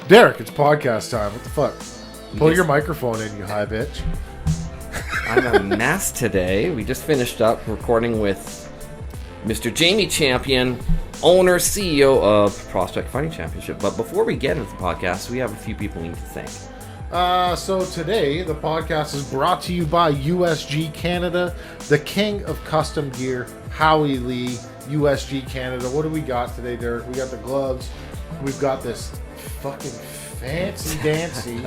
Derek, it's podcast time. What the fuck? Pull your microphone in, you high bitch. I'm a mess today. We just finished up recording with Mr. Jamie Champion, owner, CEO of Prospect Fighting Championship. But before we get into the podcast, we have a few people we need to thank. So today, the podcast is brought to you by USG Canada, the king of custom gear, Howie Lee, USG Canada. What do we got today, Derek? We got the gloves. We've got this fucking fancy dancy.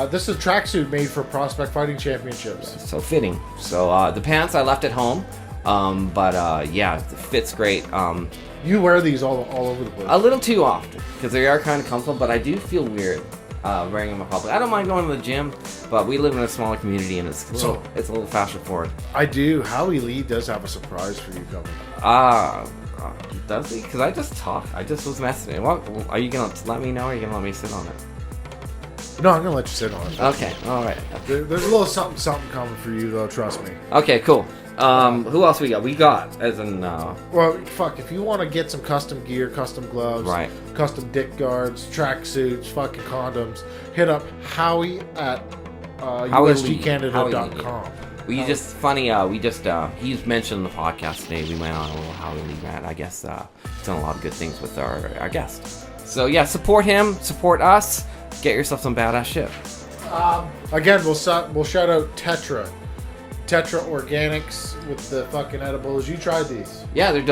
This is a tracksuit made for Prospect Fighting Championships. So fitting. So the pants I left at home, but yeah, it fits great. You wear these all over the place. A little too often because they are kind of comfortable, but I do feel weird wearing them in public. I don't mind going to the gym, but we live in a smaller community and it's a little fashion forward. I do. Howie Lee does have a surprise for you coming. Does he? Because I just talked. I just was messing. What are you gonna let me know? Or are you gonna let me sit on it? No, I'm gonna let you sit on it. Okay, all right. There's a little something coming for you though. Trust me. Okay, cool. Who else we got? We got as in. Well, fuck. If you want to get some custom gear, custom gloves, right, custom dick guards, tracksuits, fucking condoms, hit up Howie at usgcanada.com. We just funny. We just he's mentioned the podcast today. We went on a little Howie Lee rant. I guess he's done a lot of good things with our guest. So yeah, support him, support us. Get yourself some badass shit. Again, we'll shout out Tetra Organics with the fucking edibles. You tried these? Yeah, they're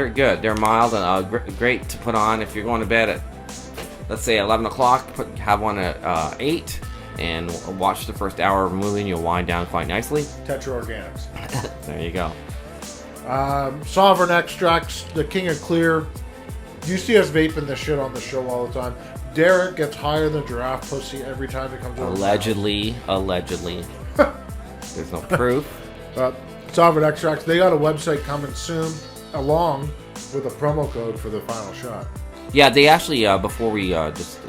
good. They're mild and great to put on if you're going to bed at, let's say, 11 o'clock. Have one at 8 and watch the first hour of a movie and you'll wind down quite nicely. Tetra Organics. There you go. Sovereign Extracts, the king of clear. You see us vaping this shit on the show all the time. Derek gets higher than giraffe pussy every time it comes over. Allegedly. There's no proof. Sovereign Extracts, they got a website coming soon, along with a promo code for the final shot. Yeah, they actually, before we just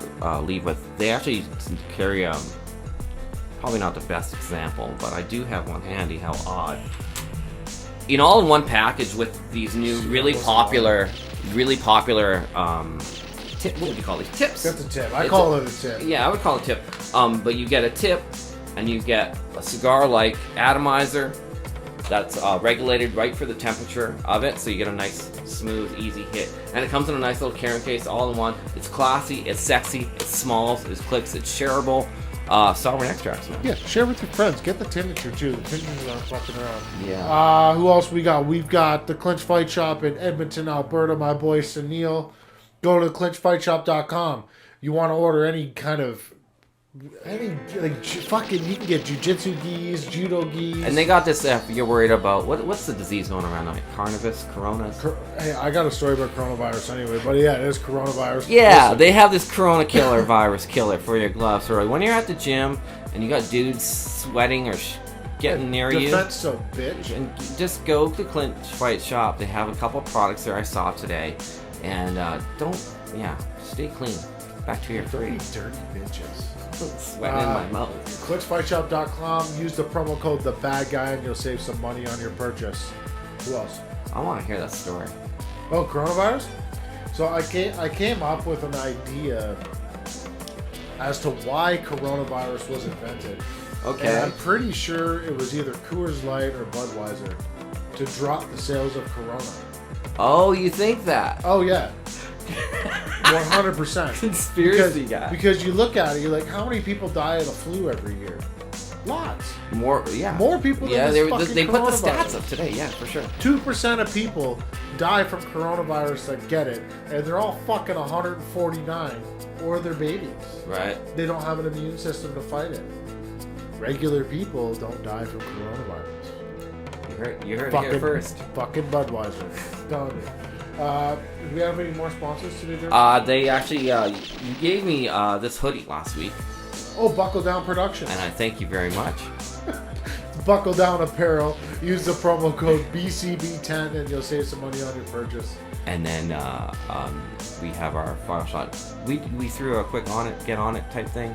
leave with, they actually carry, probably not the best example, but I do have one handy. How odd. All in one package with these new really popular what would you call these? Tips. That's a tip. I call it a tip. Yeah, I would call it a tip. But you get a tip, and you get a cigar-like atomizer that's regulated right for the temperature of it, so you get a nice, smooth, easy hit. And it comes in a nice little carrying case, all in one. It's classy, it's sexy, it smalls, it clicks, it's shareable. Sovereign Extracts, man. Yeah, share with your friends. Get the tincture too. The tinctures aren't fucking around. Yeah. Who else we got? We've got the Clinch Fight Shop in Edmonton, Alberta. My boy Sunil. Go to clinchfightshop.com. You want to order any fucking, you can get jiu-jitsu gis, judo gis. And they got this, if you're worried about, what's the disease going around now? Coronas? Hey, I got a story about coronavirus anyway, but yeah, it is coronavirus. Yeah, Listen. they have this corona killer virus killer for your gloves. So when you're at the gym and you got dudes sweating or getting near you. Defense so bitch. And just go to Clinch Fight Shop. They have a couple of products there I saw today. And stay clean. Bacteria free. Dirty bitches. Sweating in my mouth. Clinchfightshop.com. Use the promo code TheBadGuy and you'll save some money on your purchase. Who else? I want to hear that story. Oh, coronavirus? So I came up with an idea as to why coronavirus was invented. Okay. And I'm pretty sure it was either Coors Light or Budweiser to drop the sales of Corona. Oh, you think that? Oh, yeah. 100%. Conspiracy guy. Because you look at it, you're like, how many people die of the flu every year? Lots. More people than this fucking they put the coronavirus. stats up today, yeah, for sure. 2% of people die from coronavirus that get it, and they're all fucking 149, or they're babies. Right. They don't have an immune system to fight it. Regular people don't die from coronavirus. You heard it here first. Fucking Budweiser. Telling you. Do we have any more sponsors today, Jerry? They actually, you gave me this hoodie last week. Oh, Buckle Down Productions. And I thank you very much. Buckle Down Apparel. Use the promo code BCB10 and you'll save some money on your purchase. And then we have our final shot. We threw a quick get on it type thing.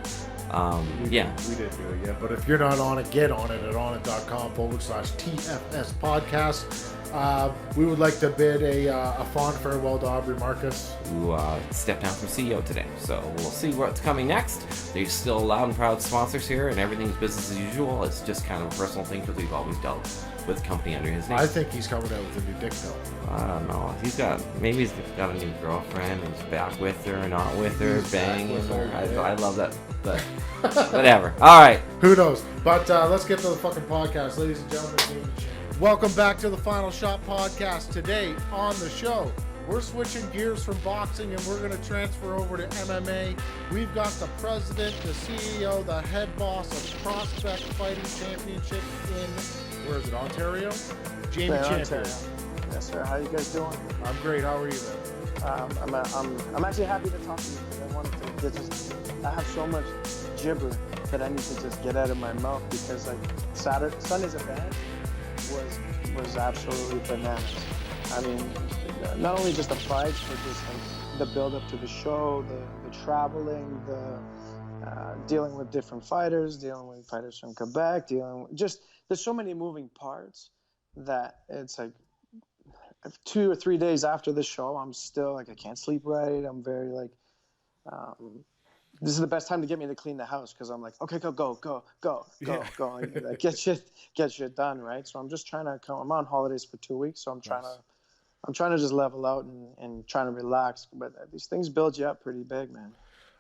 We didn't do it yet, but if you're not on it, get on it at onit.com/TFS podcast. We would like to bid a fond farewell to Aubrey Marcus. Who stepped down from CEO today. So we'll see what's coming next. They're still loud and proud sponsors here, and everything's business as usual. It's just kind of a personal thing because we've always dealt with the company under his name. I think he's coming out with a new dick pill. I don't know. He's got a new girlfriend and he's back with her, not with her, banging her. I love that, but whatever. All right. Who knows? But let's get to the fucking podcast, ladies and gentlemen. Welcome back to the Final Shot Podcast. Today on the show, we're switching gears from boxing and we're going to transfer over to MMA. We've got the president, the CEO, the head boss of Prospect Fighting Championship in, where is it, Ontario? Jamie Champion. Ontario. Yes, sir. How you guys doing? I'm great. How are you, man? I'm actually happy to talk to you because I wanted to I have so much gibber that I need to just get out of my mouth because like Sunday's event was absolutely bananas. I mean, not only just the fights, but just like the build up to the show, the traveling, the dealing with different fighters, dealing with fighters from Quebec, there's so many moving parts that it's like 2 or 3 days after the show, I'm still like, I can't sleep right. I'm very like, this is the best time to get me to clean the house because I'm like, okay, go, like, get shit done, right? So I'm just trying to I'm on holidays for 2 weeks, so I'm trying to just level out and trying to relax. But these things build you up pretty big, man.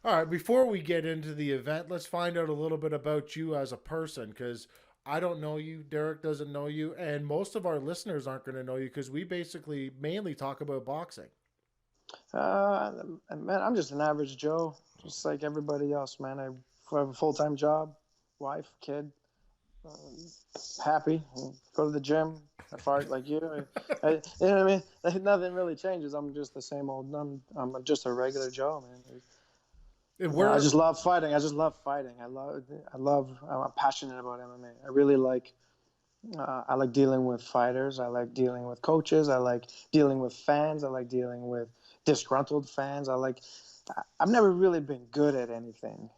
All right, before we get into the event, let's find out a little bit about you as a person because I don't know you, Derek doesn't know you, and most of our listeners aren't going to know you because we basically mainly talk about boxing. Man, I'm just an average Joe, just like everybody else, man. I have a full-time job, wife, kid, happy, go to the gym, I fart like you. You know what I mean? Nothing really changes. I'm just the same old. I'm just a regular Joe, man. I just love fighting. I'm passionate about MMA. I really like. I like dealing with fighters. I like dealing with coaches. I like dealing with fans. I like dealing with disgruntled fans. I've never really been good at anything.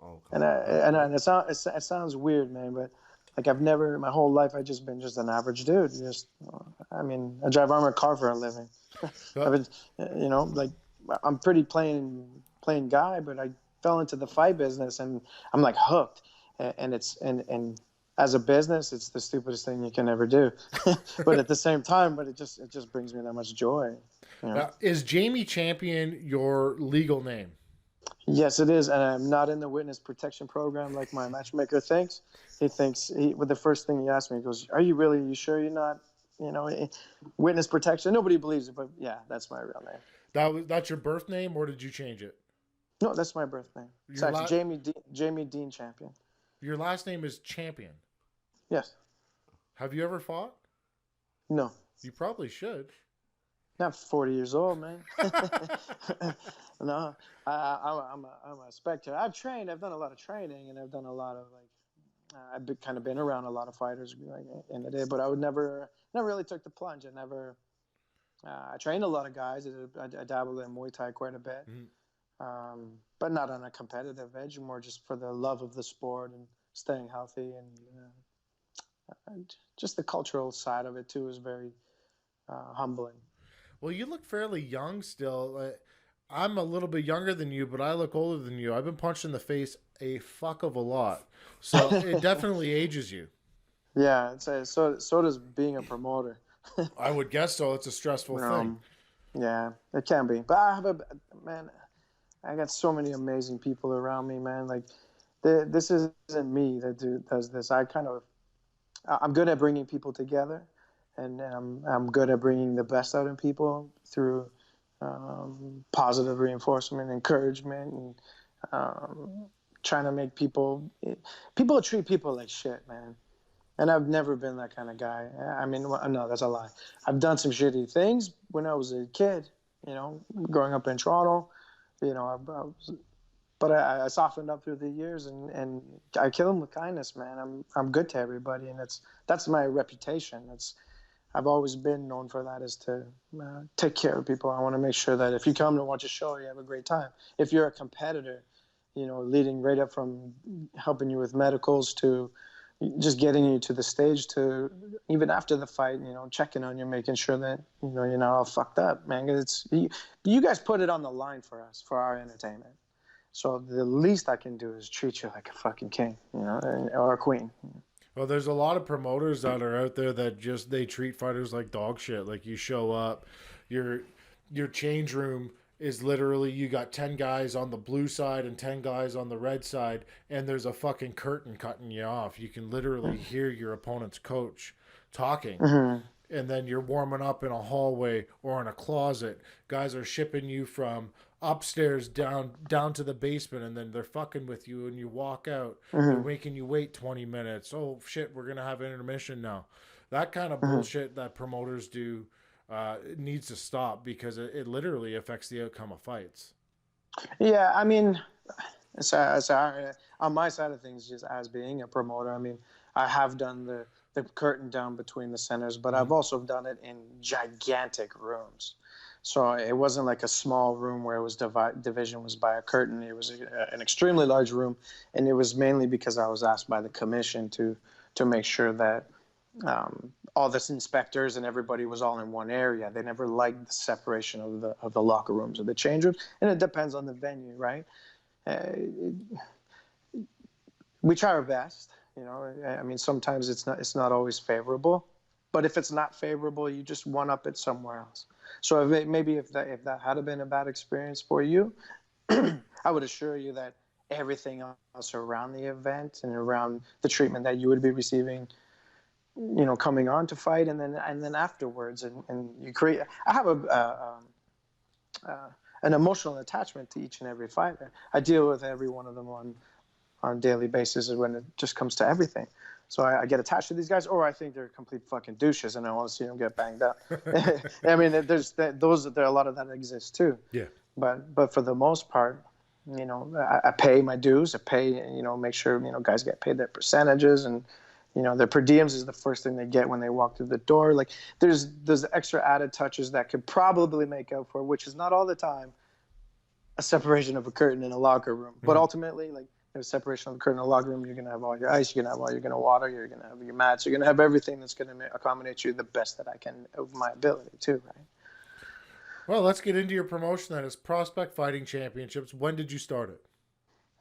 Oh, and it sounds weird, man, but like I've never, my whole life, I've just been just an average dude. I drive armored car for a living. I've been, like I'm pretty plain guy, but I fell into the fight business and I'm like hooked. And as a business, it's the stupidest thing you can ever do. But at the same time, it just brings me that much joy. You know? Now, is Jamie Champion your legal name? Yes, it is, and I'm not in the witness protection program like my matchmaker thinks. With the first thing he asked me, he goes, "Are you sure you're not, witness protection?" Nobody believes it, but yeah, that's my real name. That's your birth name, or did you change it? No, that's my birth name. It's actually Jamie Dean Champion. Your last name is Champion. Yes. Have you ever fought? No. You probably should. Not 40 years old, man. No, I'm a spectator. I've trained. I've done a lot of training, and I've done a lot of I've kind of been around a lot of fighters in the day, but I would never really took the plunge. I trained a lot of guys. I dabbled in Muay Thai quite a bit, but not on a competitive edge, more just for the love of the sport and staying healthy and just the cultural side of it too is very humbling. Well, you look fairly young still. I'm a little bit younger than you, but I look older than you. I've been punched in the face a fuck of a lot. So it definitely ages you. Yeah, so does being a promoter. I would guess so. It's a stressful thing. Yeah, it can be. But I got so many amazing people around me, man. Like, this isn't me that does this. I'm good at bringing people together. And I'm good at bringing the best out in people through positive reinforcement, encouragement, and trying to make people treat people like shit, man. And I've never been that kind of guy. I mean, no, that's a lie. I've done some shitty things when I was a kid, growing up in Toronto, but I softened up through the years and I kill them with kindness, man. I'm good to everybody, and that's my reputation. I've always been known for that, is to take care of people. I want to make sure that if you come to watch a show, you have a great time. If you're a competitor, leading right up from helping you with medicals to just getting you to the stage to even after the fight, checking on you, making sure that you're not all fucked up, man. It's you guys put it on the line for us, for our entertainment. So the least I can do is treat you like a fucking king, or a queen. Well, there's a lot of promoters that are out there that they treat fighters like dog shit. Like you show up, your change room is literally you got 10 guys on the blue side and 10 guys on the red side, and there's a fucking curtain cutting you off. You can literally hear your opponent's coach talking. Mm-hmm. And then you're warming up in a hallway or in a closet. Guys are shipping you from upstairs down to the basement, and then they're fucking with you, and you walk out. They're making you wait 20 minutes. Oh shit, we're gonna have an intermission now. That kind of bullshit that promoters do needs to stop, because it literally affects the outcome of fights. Yeah, I mean, on my side of things, just as being a promoter, I mean, I have done the curtain down between the centers, but I've also done it in gigantic rooms. So it wasn't like a small room where it was division was by a curtain. It was an extremely large room, and it was mainly because I was asked by the commission to make sure that all the inspectors and everybody was all in one area. They never liked the separation of the locker rooms or the change rooms, and it depends on the venue, right? We try our best. I mean, sometimes it's not always favorable, but if it's not favorable, you just one up it somewhere else. So if that had been a bad experience for you, I would assure you that everything else around the event and around the treatment that you would be receiving, coming on to fight and then afterwards, and you create. I have an emotional attachment to each and every fighter. I deal with every one of them on a daily basis when it just comes to everything. So I get attached to these guys, or I think they're complete fucking douches, and I want to see them get banged up. I mean, there are a lot of that exists too. Yeah. But for the most part, I pay my dues. I pay, make sure guys get paid their percentages, and their per diems is the first thing they get when they walk through the door. Like there's extra added touches that could probably make up for, which is not all the time, a separation of a curtain in a locker room. But ultimately, like, there's separation of the curtain in the locker room. You're going to have all your ice. You're going to have all you're going to water. You're going to have your mats. You're going to have everything that's going to accommodate you the best that I can of my ability too, right? Well, let's get into your promotion then. It's Prospect Fighting Championships. When did you start it?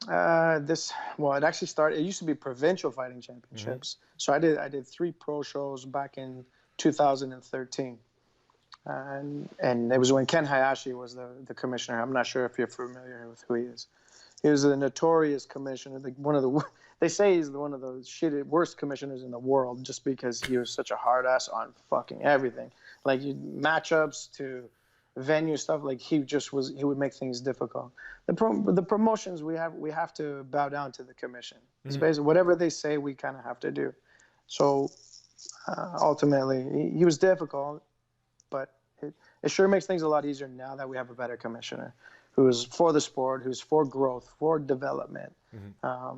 It actually started. It used to be Provincial Fighting Championships. So I did 3 pro shows back in 2013. And it was when Ken Hayashi was the commissioner. I'm not sure if you're familiar with who he is. He was a notorious commissioner. They say he's one of the worst commissioners in the world, just because he was such a hard ass on fucking everything, like matchups to venue stuff. Like he would make things difficult. The promotions we have to bow down to the commission. It's basically whatever they say we kind of have to do. So ultimately, he was difficult, but it sure makes things a lot easier now that we have a better commissioner who's for the sport, who's for growth, for development. I've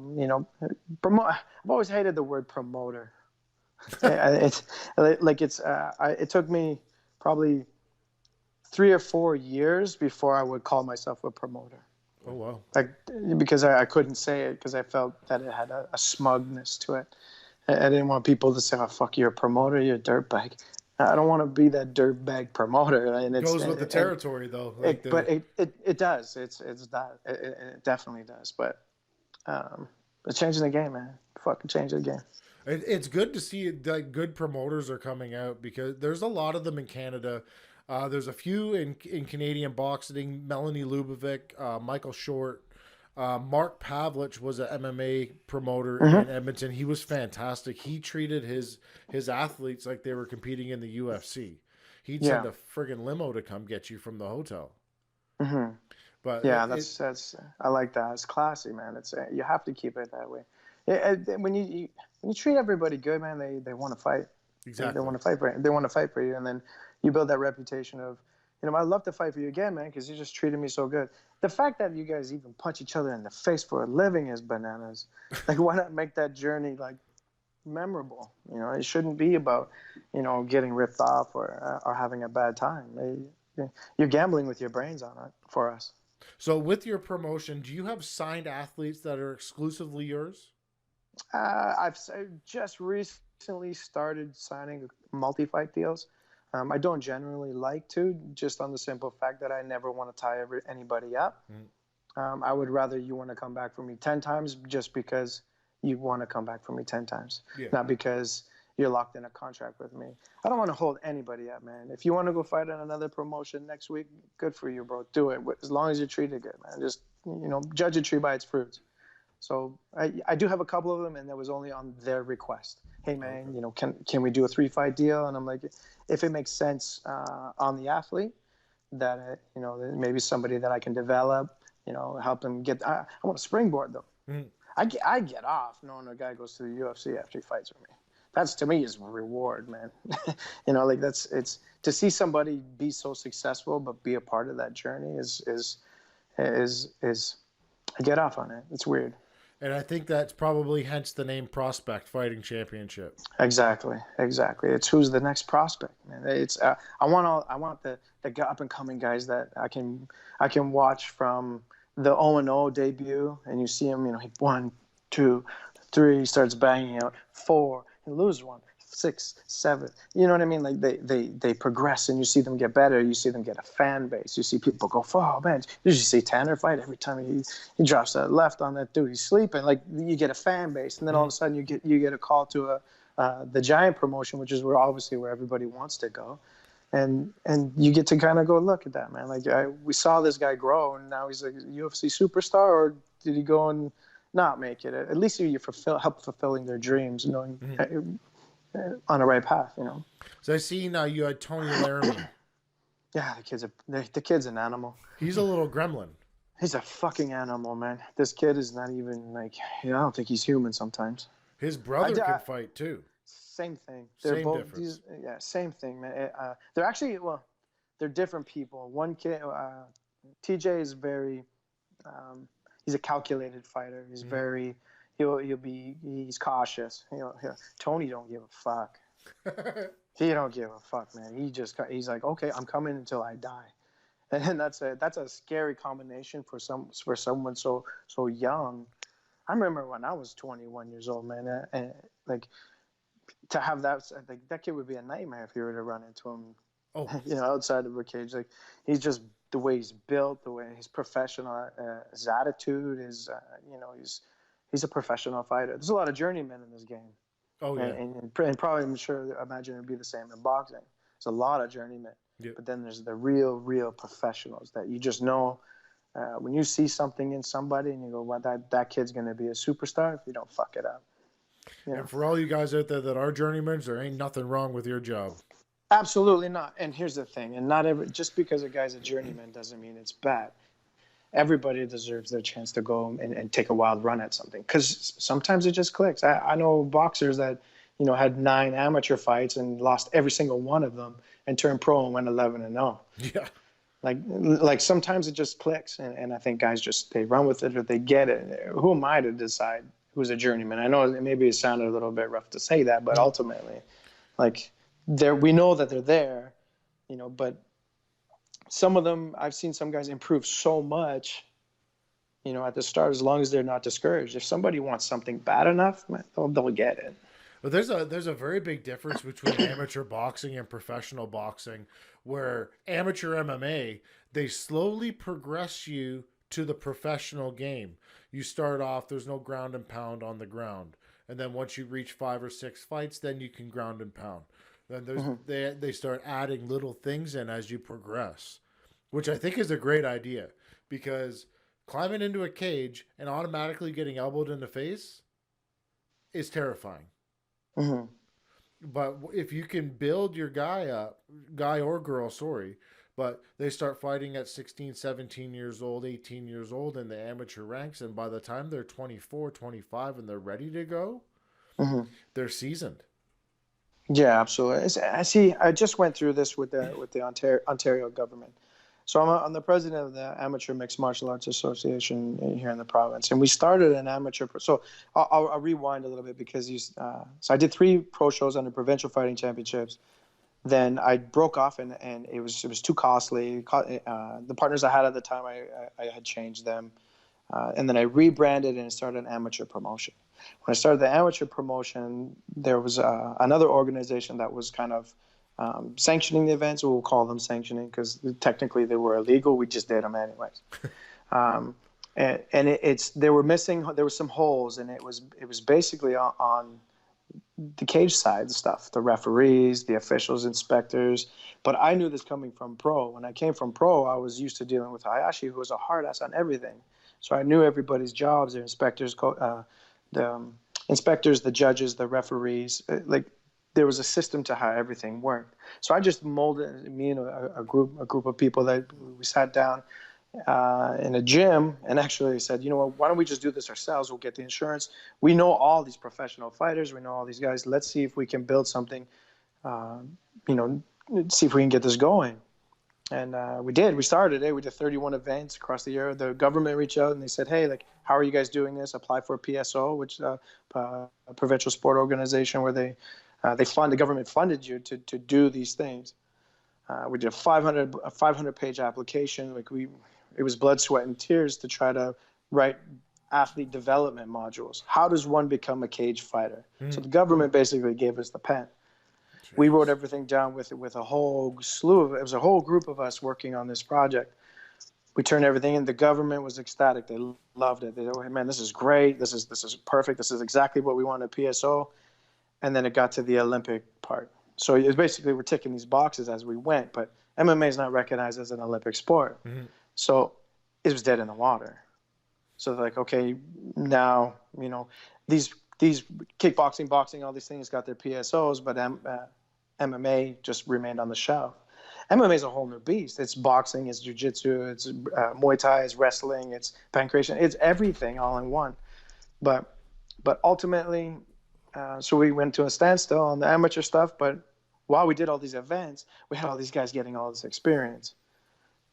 always hated the word promoter. It took me probably 3 or 4 years before I would call myself a promoter. Oh, wow. Because I couldn't say it, because I felt that it had a smugness to it. I didn't want people to say, "Oh, fuck, you're a promoter, you're a dirtbag." I don't want to be that dirtbag promoter. And it goes with the territory, though. But it does. It definitely does. But it's changing the game, man. Fucking changing the game. It's good to see that good promoters are coming out, because there's a lot of them in Canada. There's a few in Canadian boxing. Melanie Lubovic, Michael Short. Mark Pavlich was an MMA promoter in Edmonton. He was fantastic. He treated his athletes like they were competing in the UFC. He'd send a friggin' limo to come get you from the hotel. But yeah, that's I like that. It's classy, man. It's you have to keep it that way. When you treat everybody good, man, they want to fight. Exactly. They want to fight for you. They want to fight for you, and then you build that reputation of, I'd love to fight for you again, man, because you just treated me so good. The fact that you guys even punch each other in the face for a living is bananas. Like, why not make that journey, like, memorable? It shouldn't be about, getting ripped off or having a bad time. You're gambling with your brains on it for us. So with your promotion, do you have signed athletes that are exclusively yours? Just recently started signing multi-fight deals. I don't generally like to, just on the simple fact that I never want to tie anybody up. I would rather you want to come back for me 10 times just because you want to come back for me 10 times, not because you're locked in a contract with me. I don't want to hold anybody up, man. If you want to go fight in another promotion next week, good for you, bro. Do it. As long as you're treated good, man. Just, judge a tree by its fruits. So I do have a couple of them, and that was only on their request. Hey, man, can we do a 3-fight deal? And I'm like, if it makes sense on the athlete, that maybe somebody that I can develop, help them get. I want to springboard them. I get off knowing a guy goes to the UFC after he fights with me. That's, to me, is a reward, man. It's to see somebody be so successful but be a part of that journey is I get off on it. It's weird. And I think that's probably hence the name Prospect Fighting Championship. Exactly. It's who's the next prospect, man. It's I want the up and coming guys that I can watch from the 0-0 debut, and you see him, he 1, 2, 3, he starts banging out 4, he loses 1, 6, 7. You know what I mean? Like they progress, and you see them get better. You see them get a fan base. You see people go, "Oh man, did you see Tanner fight? Every time he drops that left on that dude, he's sleeping." Like, you get a fan base, and then all of a sudden you get a call to the Giant promotion, which is where everybody wants to go. And you get to kind of go, look at that, man. Like, we saw this guy grow, and now he's like a UFC superstar, or did he go and not make it? At least you help fulfilling their dreams, knowing on the right path, So I see now you had Tony Laramie. Yeah, the kid's an animal. He's a little gremlin. He's a fucking animal, man. This kid is not even like, I don't think he's human sometimes. His brother can fight too. Same thing. Same difference. Same thing, man. They're actually, they're different people. One kid, TJ is very, he's a calculated fighter. He's very, he's cautious. Tony don't give a fuck. He don't give a fuck, man. He's like, okay, I'm coming until I die. And that's a scary combination for someone so young. I remember when I was 21 years old, man, and like, to have that kid would be a nightmare if you were to run into him. Outside of a cage. Like, he's just, the way he's built, the way he's professional, his attitude, he's a professional fighter. There's a lot of journeymen in this game. Oh yeah, and probably imagine it'd be the same in boxing. There's a lot of journeymen, but then there's the real professionals that you just know. When you see something in somebody and you go, well, that kid's going to be a superstar if you don't fuck it up. And for all you guys out there that are journeymen, there ain't nothing wrong with your job. Absolutely not. And here's the thing, and just because a guy's a journeyman doesn't mean it's bad. Everybody deserves their chance to go and take a wild run at something, because sometimes it just clicks. I know boxers that, had 9 amateur fights and lost every single one of them and turned pro and went 11-0. Yeah. Like sometimes it just clicks, and I think guys they run with it or they get it. Who am I to decide who's a journeyman? I know maybe it sounded a little bit rough to say that, but ultimately, like, we know that they're there, but some of them, I've seen some guys improve so much, at the start, as long as they're not discouraged. If somebody wants something bad enough, man, they'll get it. But there's a very big difference between amateur boxing and professional boxing, where amateur MMA, they slowly progress you to the professional game. You start off, there's no ground and pound on the ground. And then once you reach 5 or 6 fights, then you can ground and pound. Then they start adding little things in as you progress, which I think is a great idea, because climbing into a cage and automatically getting elbowed in the face is terrifying. Mm-hmm. But if you can build your guy up, guy or girl, but they start fighting at 16, 17 years old, 18 years old in the amateur ranks, and by the time they're 24, 25 and they're ready to go, they're seasoned. Yeah, absolutely. I just went through this with the Ontario government. So I'm the president of the Amateur Mixed Martial Arts Association here in the province, and we started an amateur. So I'll rewind a little bit, because so I did 3 pro shows under provincial fighting championships. Then I broke off, and it was too costly. The partners I had at the time, I had changed them. And then I rebranded and started an amateur promotion. When I started the amateur promotion, there was another organization that was kind of sanctioning the events. We'll call them sanctioning because technically they were illegal. We just did them anyways. There were some holes, and it was basically on the cage side stuff, the referees, the officials, inspectors. But I knew this coming from pro. When I came from pro, I was used to dealing with Hayashi, who was a hard ass on everything. So I knew everybody's jobs, their inspectors, the inspectors, the judges, the referees. Like there was a system to how everything worked. So I just molded me and a group of people that we sat down in a gym and actually said, you know what, why don't we just do this ourselves? We'll get the insurance. We know all these professional fighters. We know all these guys. Let's see if we can build something, see if we can get this going. And we did. We started it. We did 31 events across the year. The government reached out and they said, hey, like, how are you guys doing this? Apply for a PSO, which is a provincial sport organization where the government funded you to do these things. We did a 500-page application. It was blood, sweat, and tears to try to write athlete development modules. How does one become a cage fighter? So the government basically gave us the pen. Jeez. We wrote everything down with a whole slew it was a whole group of us working on this project. We turned everything in. The government was ecstatic. They loved it. They said, oh, man, this is great. This is perfect. This is exactly what we want at PSO. And then it got to the Olympic part. So it was basically we're ticking these boxes as we went, but MMA is not recognized as an Olympic sport. Mm-hmm. So it was dead in the water. So they're like, okay, now, these kickboxing, boxing, all these things got their PSOs, but MMA just remained on the shelf. MMA is a whole new beast. It's boxing, it's jiu-jitsu, it's Muay Thai, it's wrestling, it's pancration, it's everything all in one. But ultimately, so we went to a standstill on the amateur stuff, but while we did all these events, we had all these guys getting all this experience.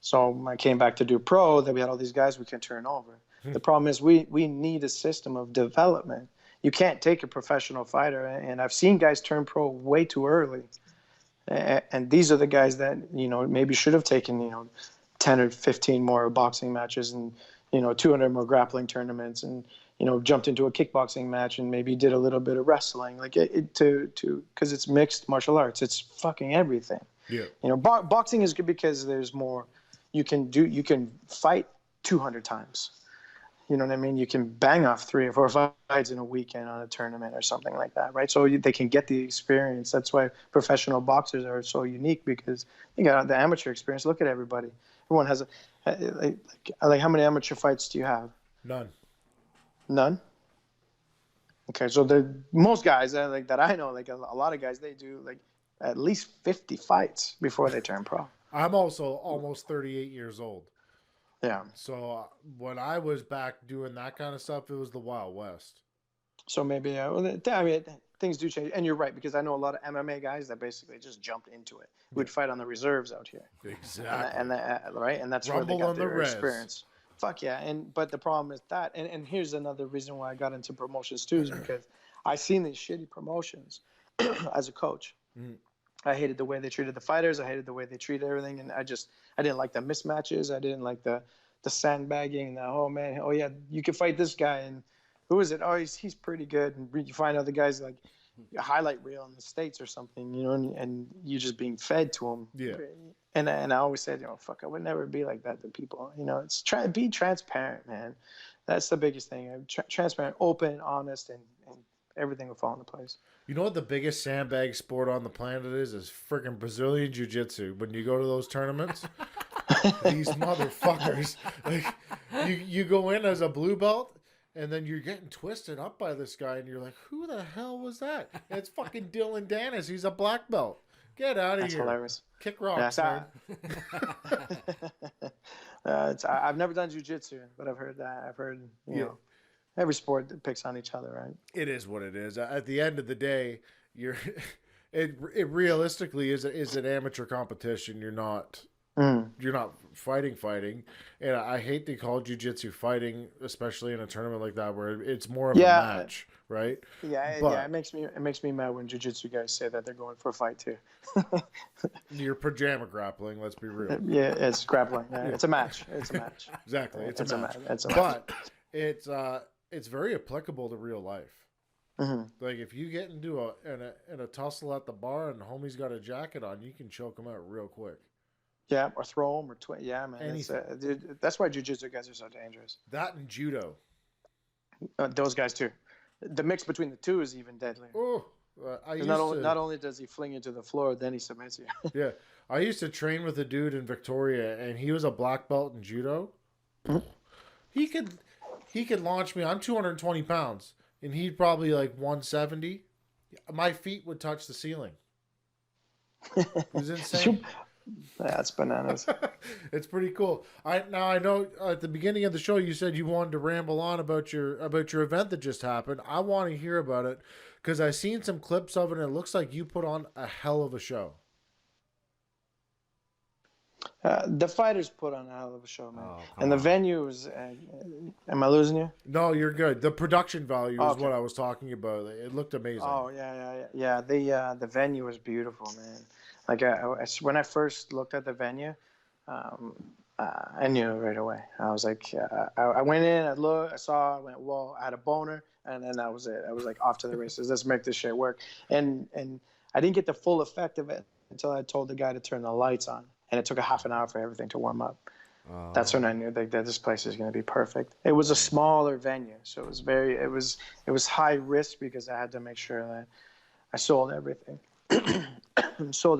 So when I came back to do pro, then we had all these guys we can turn over. The problem is we need a system of development. You can't take a professional fighter, and I've seen guys turn pro way too early. And these are the guys that, maybe should have taken, 10 or 15 more boxing matches and, 200 more grappling tournaments and, jumped into a kickboxing match and maybe did a little bit of wrestling, because it's mixed martial arts. It's fucking everything. Yeah. Boxing is good because there's more. You can fight 200 times. You know what I mean? You can bang off 3 or 4 fights in a weekend on a tournament or something like that, right? So they can get the experience. That's why professional boxers are so unique, because you got the amateur experience. Look at everybody. Everyone has like how many amateur fights do you have? None? Okay, so most guys that I know, like a lot of guys, they do like at least 50 fights before they turn pro. I'm also almost 38 years old. Yeah. So when I was back doing that kind of stuff, it was the Wild West. So maybe, things do change. And you're right, because I know a lot of MMA guys that basically just jumped into it. Would fight on the reserves out here. Exactly. And right? And that's Rumble where they got their res. experience. Fuck yeah. But the problem is that, and here's another reason why I got into promotions too, is because I seen these shitty promotions as a coach. Mm. I hated the way they treated the fighters. I hated the way they treated everything. And I didn't like the mismatches. I didn't like the sandbagging. Oh man, oh yeah, you can fight this guy. And who is it? Oh, he's pretty good. And you find other guys like a highlight reel in the States or something, and you're just being fed to them. Yeah. And I always said, fuck, I would never be like that to people. It's be transparent, man. That's the biggest thing. Transparent, open, honest, and everything will fall into place. You know what the biggest sandbag sport on the planet is freaking Brazilian Jiu-Jitsu. When you go to those tournaments, these motherfuckers, like, you go in as a blue belt, and then you're getting twisted up by this guy, and you're like, who the hell was that? And it's fucking Dylan Dennis. He's a black belt. Get out of here. That's hilarious. Kick rocks, man. I've never done jiu-jitsu, but I've heard that. I've heard, every sport that picks on each other, right? It is what it is. At the end of the day, it realistically is an amateur competition. You're not You're not fighting, and I hate they call jiu-jitsu fighting, especially in a tournament like that where it's more of a match, right? Yeah. It makes me mad when jiu-jitsu guys say that they're going for a fight too. You're pajama grappling. Let's be real. Yeah, it's grappling. Yeah, it's a match. It's a match. Exactly, it's a match. It's a match. But it's very applicable to real life. Like if you get into a tussle at the bar and homie's got a jacket on, you can choke him out real quick. Yeah, or throw them, or yeah, man. Dude, that's why jiu-jitsu guys are so dangerous. That and judo. Those guys too. The mix between the two is even deadlier. Oh, not only does he fling you to the floor, then he submits you. Yeah, I used to train with a dude in Victoria, and he was a black belt in judo. He could launch me. I'm 220 pounds, and he'd probably like 170. My feet would touch the ceiling. It was insane. That's bananas. It's pretty cool. I know at the beginning of the show you said you wanted to ramble on about your event that just happened. I want to hear about it because I've seen some clips of it and it looks like you put on a hell of a show. The fighters put on a hell of a show, man. And the venue was... am I losing you? No, you're good. The production value is what I was talking about. It looked amazing. Oh, yeah. The venue was beautiful, man. Like, when I first looked at the venue, I knew right away. I was like... I went in, I looked, I saw, I went, whoa, I had a boner, and then that was it. I was like, off to the races. Let's make this shit work. And I didn't get the full effect of it until I told the guy to turn the lights on. And it took a half an hour for everything to warm up. That's when I knew that this place is going to be perfect. It was a smaller venue, so it was high risk because I had to make sure that I sold everything. So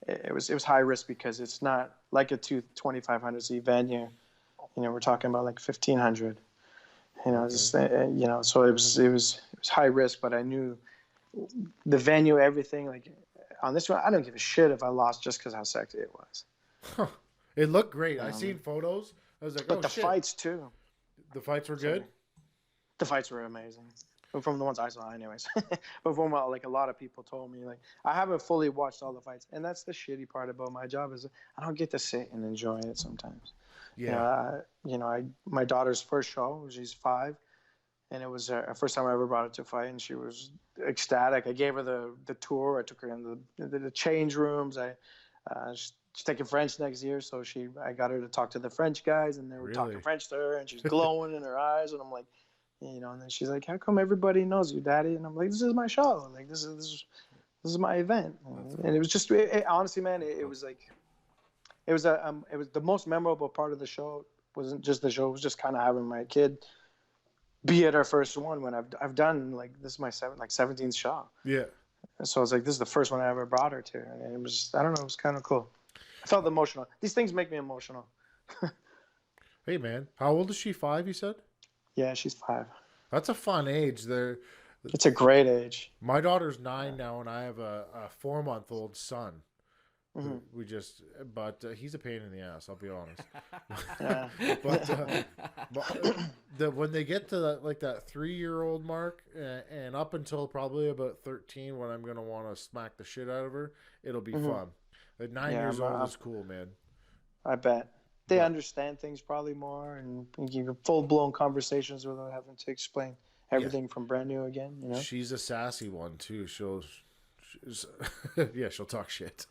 it was high risk because it's not like a 2,500 seat venue. You know, we're talking about like 1,500. You know, so it was high risk, but I knew the venue, everything like. On this one, I don't give a shit if I lost just because how sexy it was. It looked great. I seen photos. I was like, but the fights too. The fights were good? The fights were amazing. From the ones I saw anyways. But from like a lot of people told me, like, I haven't fully watched all the fights. And that's the shitty part about my job is I don't get to sit and enjoy it sometimes. Yeah. My daughter's first show, she's 5. And it was her first time I ever brought her to fight, and she was ecstatic. I gave her the tour. I took her in the change rooms. She's taking French next year, so I got her to talk to the French guys, and they were talking French to her, and she's glowing in her eyes. And I'm like, and then she's like, "How come everybody knows you, Daddy?" And I'm like, "This is my show. Like this is my event." And it was just honestly, man, it was like it was the most memorable part of the show. Wasn't just the show. It was just kind of having my kid be at our first one when I've done like this is my 17th show. Yeah. So I was like, this is the first one I ever brought her to, and it was it was kind of cool. I felt emotional. These things make me emotional. Hey man, how old is she? 5, you said? Yeah, she's 5. That's a fun age. It's a great age. My daughter's 9 now, and I have a 4-month-old son. But he's a pain in the ass. I'll be honest. but when they get to that 3-year-old mark, and up until probably about 13, when I'm gonna want to smack the shit out of her, it'll be fun. At 9 years old is cool, man. I bet they understand things probably more, and you can full blown conversations without having to explain everything from brand new again. You know, she's a sassy one too. She'll talk shit.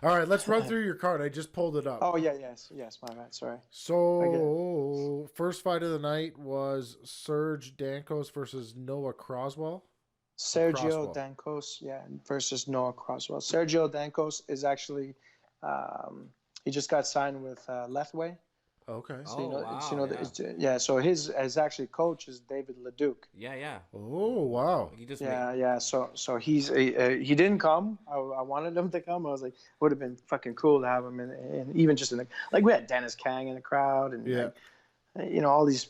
All right, let's run through your card. I just pulled it up. Oh, yes, my bad, sorry. So, first fight of the night was Serge Dankos versus Noah Croswell. Sergio Dankos, versus Noah Croswell. Sergio Dankos is actually, he just got signed with Lethway. Okay. So so his actually coach is David Leduc. Yeah. Oh wow. So he's he didn't come. I wanted him to come. I was like, would have been fucking cool to have him, and even just in the we had Dennis Kang in the crowd, and all these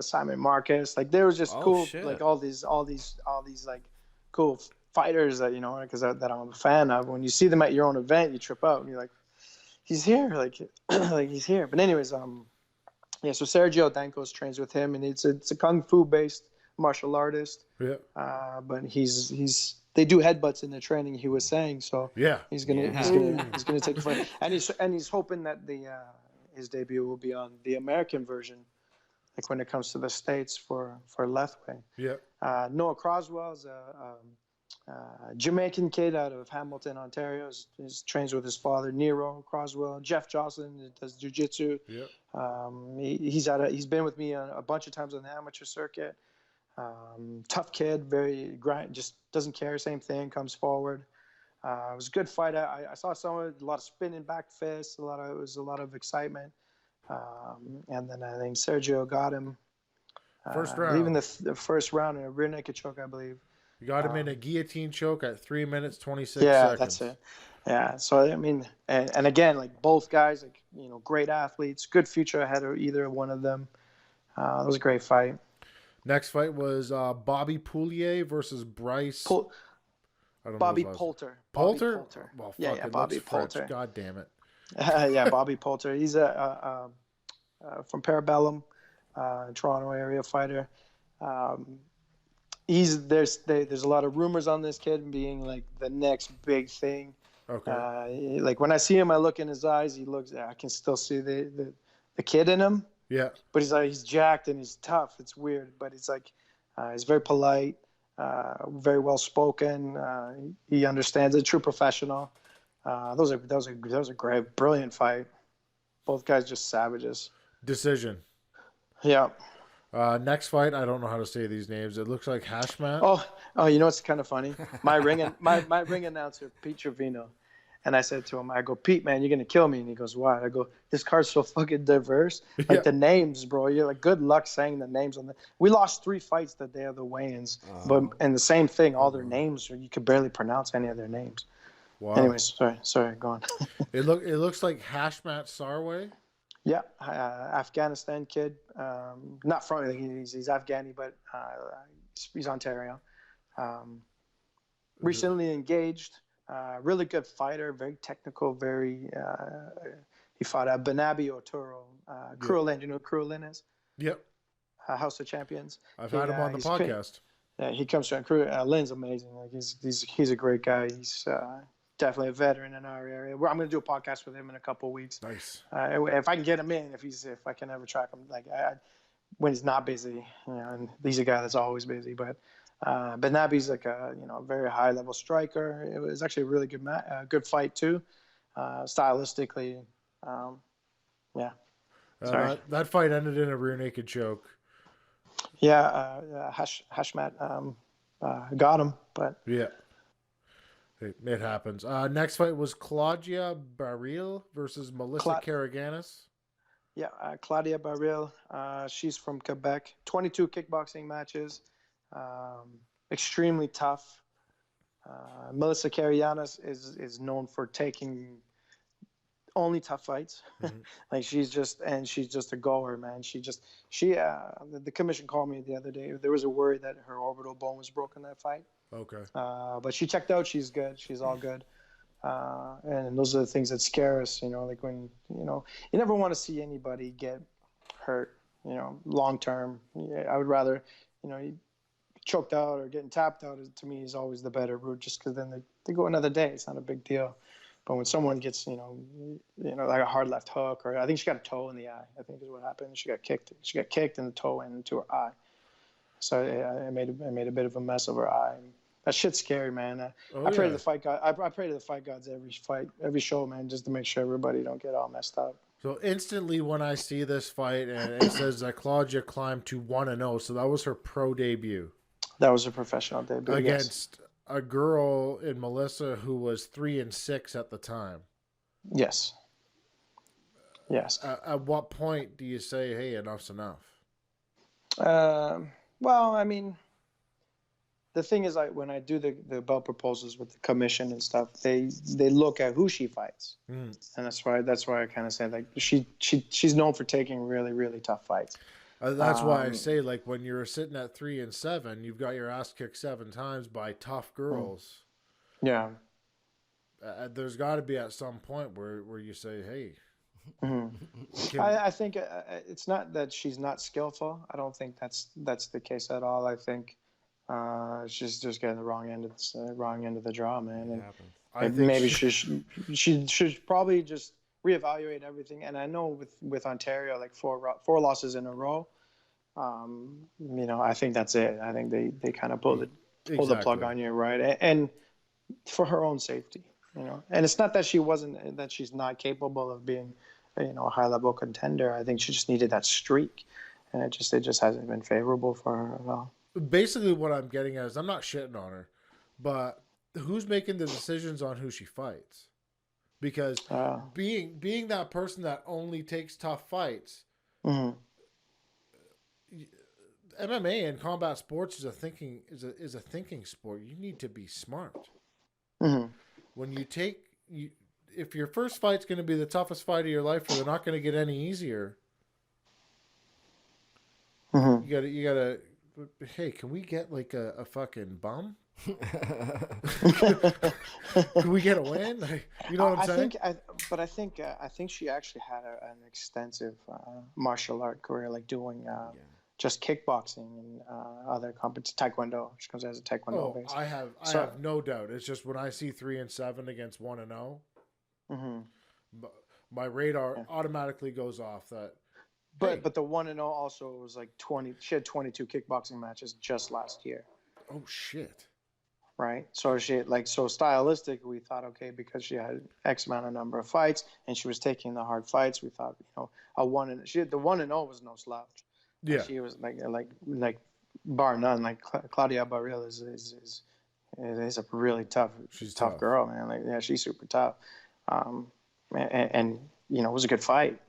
Simon Marcus. Like there was just cool, shit. Like all these like cool fighters that because that I'm a fan of. When you see them at your own event, you trip out and you're like, he's here, like he's here. But anyways, so Sergio Dankos trains with him, and it's a kung fu based martial artist. Yeah. But he's they do headbutts in the training. He was saying so. Yeah. He's gonna take a fight, and he's hoping that his debut will be on the American version, like when it comes to the States for Lethway. Yeah. Noah Croswell is Jamaican kid out of Hamilton, Ontario. He trains with his father, Nero Croswell. Jeff Jocelyn does jiu-jitsu. Yeah. He's been with me a bunch of times on the amateur circuit. Tough kid, very grind, just doesn't care. Same thing, comes forward. It was a good fight. I saw a lot of spinning back fists. It was a lot of excitement. And then I think Sergio got him. First round. Even the first round in a rear naked choke, I believe. You got him in a guillotine choke at 3 minutes 26 yeah, seconds. That's it. Yeah, so I mean, and again, like both guys, like great athletes, good future ahead of either one of them. It was a great fight. Next fight was Bobby Poulier versus Bryce. Bobby Poulter. Poulter? Well, fuck, yeah, Bobby Poulter. God damn it. Yeah, Bobby Poulter. He's from Parabellum, Toronto area fighter. There's a lot of rumors on this kid being like the next big thing. Okay. Like when I see him, I look in his eyes. I can still see the kid in him. Yeah. But he's jacked and he's tough. It's weird, but he's very polite, very well spoken. He understands it. True professional. That was a great, brilliant fight. Both guys just savages. Decision. Yeah. Next fight, I don't know how to say these names. It looks like Hashmat. Oh, you know what's kind of funny? My ring announcer, Pete Trevino, and I said to him, I go, Pete, man, you're gonna kill me. And he goes, why? I go, this card's so fucking diverse. Like the names, bro. You're like, good luck saying the names on the. We lost 3 fights the day of the weigh-ins, and the same thing. All their names, you could barely pronounce any of their names. Wow. Anyways, sorry, go on. It looks like Hashmat Sarway. Yeah, Afghanistan kid. Not from he's Afghani, but he's Ontario. Recently engaged. Really good fighter. Very technical. He fought at Benabi Oturo. Crewlin, you know who Crewlin is? Yep. House of Champions. I've had him on the podcast. Yeah, he comes from Lynn's amazing. Like he's a great guy. He's definitely a veteran in our area. I'm going to do a podcast with him in a couple of weeks. Nice. If I can get him in, if I can ever track him, when he's not busy, and he's a guy that's always busy. But Nabi's like a very high level striker. It was actually a really good fight too, stylistically. Yeah. Sorry. That fight ended in a rear naked choke. Yeah, Hashmat got him, but yeah. It happens. Next fight was Claudia Baril versus Melissa Karaganis. Yeah, Claudia Baril. She's from Quebec. 22 kickboxing matches. Extremely tough. Melissa Karaganis is known for taking only tough fights. Mm-hmm. she's just a goer, man. The commission called me the other day. There was a worry that her orbital bone was broken that fight. Okay. But she checked out. She's good. She's all good. And those are the things that scare us, like when, you never want to see anybody get hurt, long term. I would rather, choked out or getting tapped out, to me, is always the better route, just because then they go another day. It's not a big deal. But when someone gets, like a hard left hook, or I think she got a toe in the eye, I think is what happened. She got kicked. And the toe went into her eye. So I made a bit of a mess of her eye. That shit's scary, man. I pray to the fight god. I pray to the fight gods every show, man, just to make sure everybody don't get all messed up. So instantly when I see this fight, and it says that Claudia climbed to 1-0, so that was her pro debut. That was her professional debut against a girl in Melissa who was 3-6 at the time. Yes. Yes. At what point do you say, "Hey, enough's enough"? Well, I mean, the thing is, when I do the belt proposals with the commission and stuff, they look at who she fights, and that's why I kind of say she's known for taking really, really tough fights. That's why I say, when you're sitting at 3-7, you've got your ass kicked 7 times by tough girls. Yeah. There's got to be at some point where you say, "Hey." Mm-hmm. I think it's not that she's not skillful. I don't think that's the case at all. I think She's just getting the wrong end of the draw, man. It And happens. I think maybe she should probably just reevaluate everything. And I know with Ontario, like four losses in a row, I think that's it. I think they kind of pull the plug on you, right? And for her own safety, And it's not that she's not capable of being, a high level contender. I think she just needed that streak, and it just hasn't been favorable for her at all. Basically, what I'm getting at is I'm not shitting on her, but who's making the decisions on who she fights? Because being that person that only takes tough fights, Mm-hmm. MMA and combat sports is a thinking sport. You need to be smart. Mm-hmm. When if your first fight's going to be the toughest fight of your life, or they're not going to get any easier, Mm-hmm. you gotta. Hey, can we get like a fucking bum? Can we get a win? You know what I'm saying? I think she actually had an extensive martial art career, like doing just kickboxing and other taekwondo. She comes as a taekwondo base. I have no doubt. It's just when I see 3-7 against 1-0, my radar automatically goes off that. But the 1-0 also was like 20. She had 22 kickboxing matches just last year. Oh shit! Right. So stylistic, we thought, okay, because she had X amount of number of fights and she was taking the hard fights, we thought, the 1-0 was no slouch. Yeah. She was like bar none. Like Claudia Barril is a really tough girl, man. She's super tough. And it was a good fight.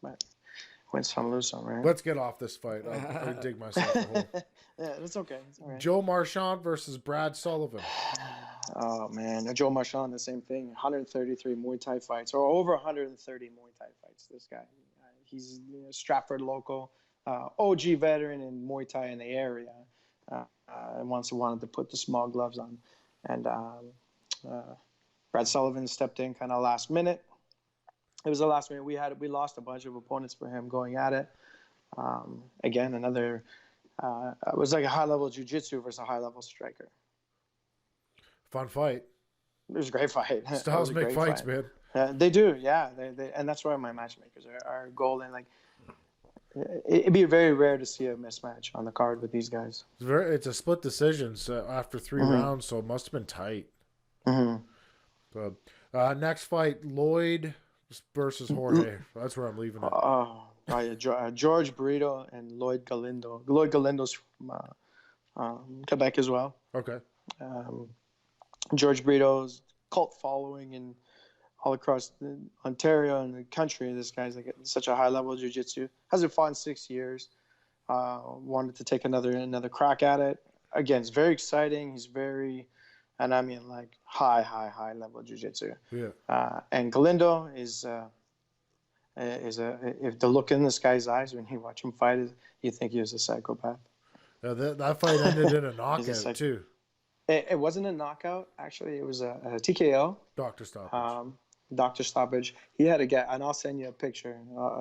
But win some, lose some, right? Let's get off this fight. I dig myself a hole. Yeah, that's okay. It's all right. Joe Marchand versus Brad Sullivan. Oh, man. Joe Marchand, the same thing. 133 Muay Thai fights, or over 130 Muay Thai fights, this guy. He's Stratford local, OG veteran in Muay Thai in the area. And once he wanted to put the small gloves on. And Brad Sullivan stepped in kind of last minute. It was the last minute. We lost a bunch of opponents for him going at it. Again, another... it was like a high-level jiu-jitsu versus a high-level striker. Fun fight. It was a great fight. Styles make fights, man. They do, yeah. They and that's why my matchmakers are golden. Like, it'd be very rare to see a mismatch on the card with these guys. It's a split decision after 3 rounds, so it must have been tight. So, next fight, Lloyd versus Jorge. That's where I'm leaving it. George Burrito and Lloyd Galindo. Lloyd Galindo's from Quebec as well. Okay. George Burrito's cult following in all across Ontario and the country. This guy's like such a high level of jiu-jitsu. Hasn't fought in 6 years. Wanted to take another crack at it. Again, it's very exciting. He's very, and I mean like high level jiu-jitsu. Yeah. And Galindo is if the look in this guy's eyes when you watch him fight, you think he was a psychopath. That fight ended in a knockout too. It wasn't a knockout, actually. It was a TKO. Doctor stoppage. He had a gash, and I'll send you a picture.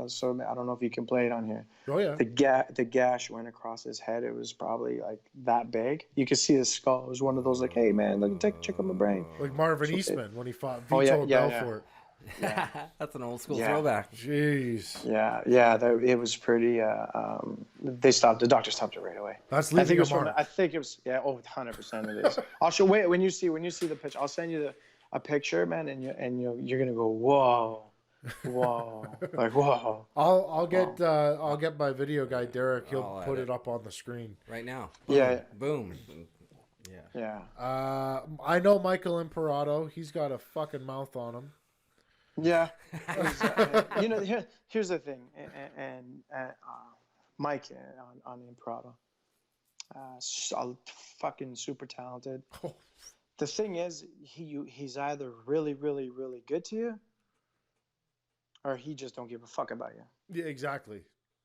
So I don't know if you can play it on here. Oh yeah. The gash went across his head. It was probably like that big. You could see his skull. It was one of those like, hey man, look, check out my brain. Like Marvin Eastman when he fought Vito Belfort. Yeah. That's an old school throwback. Jeez. It was pretty. The doctor stopped it right away. That's leaving a mark. I think it was 100% it is. I'll show. Wait, when you see the picture, I'll send you a picture, man, and you're gonna go whoa, like whoa. I'll get my video guy Derek. He'll put it up on the screen right now. Boom. Boom. Yeah. I know Michael Imperato. He's got a fucking mouth on him. Yeah. Here's the thing, and Mike on Imperato, fucking super talented. The thing is, he's either really, really, really good to you, or he just don't give a fuck about you. Yeah, exactly.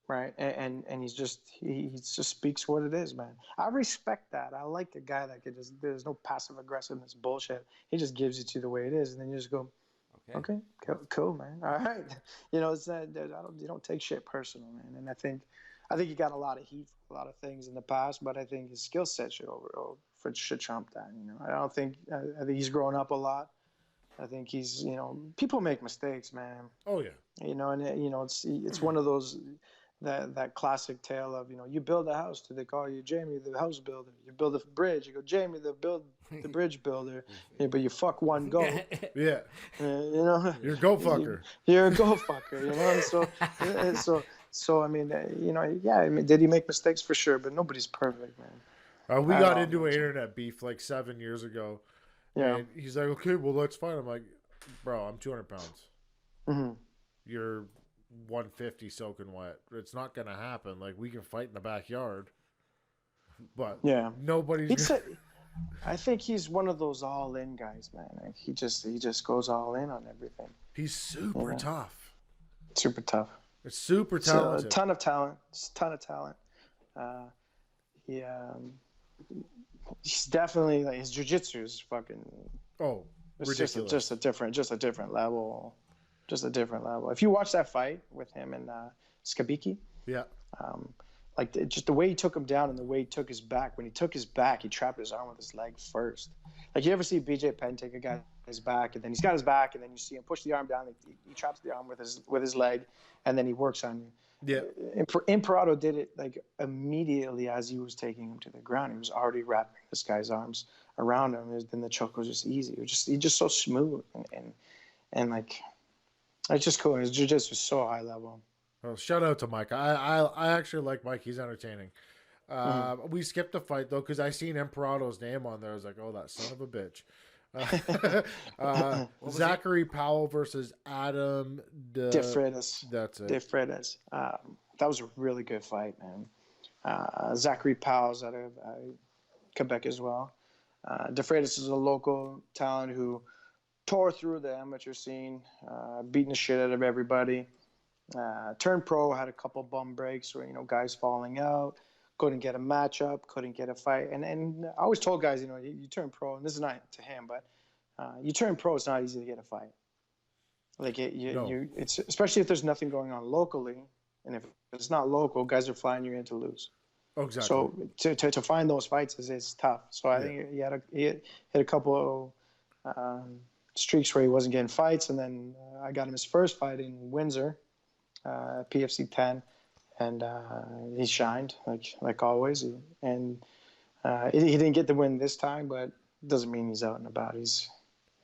Right, and he just speaks what it is, man. I respect that. I like a guy that could there's no passive aggressiveness bullshit. He just gives it to you the way it is, and then you just go, okay, cool, man. All right, it's you don't take shit personal, man. And I think I think he got a lot of heat for a lot of things in the past, but I think his skill set should trump that. I don't think I think he's grown up a lot. I think he's people make mistakes, man. Oh yeah. It's one of those that classic tale of you build a house, do they call you Jamie the house builder? You build a bridge, you go Jamie the bridge builder, but you fuck one goat. Yeah. You're a goat fucker. You're a goat fucker. So I mean, did he make mistakes for sure? But nobody's perfect, man. We got into an internet beef like 7 years ago. Yeah. And he's like, okay, well, let's fight. I'm like, bro, I'm 200 pounds. Mm-hmm. You're 150 soaking wet. It's not going to happen. Like, we can fight in the backyard. But nobody's I think he's one of those all-in guys, man. Like, he just goes all in on everything. He's super tough. Super tough. It's super talented. A ton of talent. He's definitely his jiu-jitsu is fucking. Oh, ridiculous! Just a different level. Just a different level. If you watch that fight with him and Skabiki, just the way he took him down and the way he took his back. When he took his back, he trapped his arm with his leg first. Like, you ever see BJ Penn take a guy his back, and then he's got his back, and then you see him push the arm down. He traps the arm with his leg, and then he works on you. Yeah. Imperato did it like immediately as he was taking him to the ground. He was already wrapping this guy's arms around him. Then the choke was just easy. He's just so smooth and like, it's just cool. His jiu-jitsu was so high level. Well, shout out to Mike. I actually like Mike. He's entertaining. We skipped the fight though because I seen Imperato's name on there. I was like, oh, that son of a bitch. Zachary Powell versus Adam DeFreitas. That's it. DeFreitas. That was a really good fight, man. Zachary Powell's out of Quebec as well. DeFreitas is a local talent who tore through the amateur scene, beating the shit out of everybody. Turned pro, had a couple bum breaks where guys falling out. Couldn't get a matchup, couldn't get a fight. And I always told guys, you turn pro, and this is not to him, but you turn pro, it's not easy to get a fight. Like, it's especially if there's nothing going on locally, and if it's not local, guys are flying you in to lose. Oh, exactly. So to find those fights is tough. So I think he hit a couple of streaks where he wasn't getting fights, and then I got him his first fight in Windsor, PFC 10. And he shined like always, and he didn't get the win this time, but doesn't mean he's out and about. He's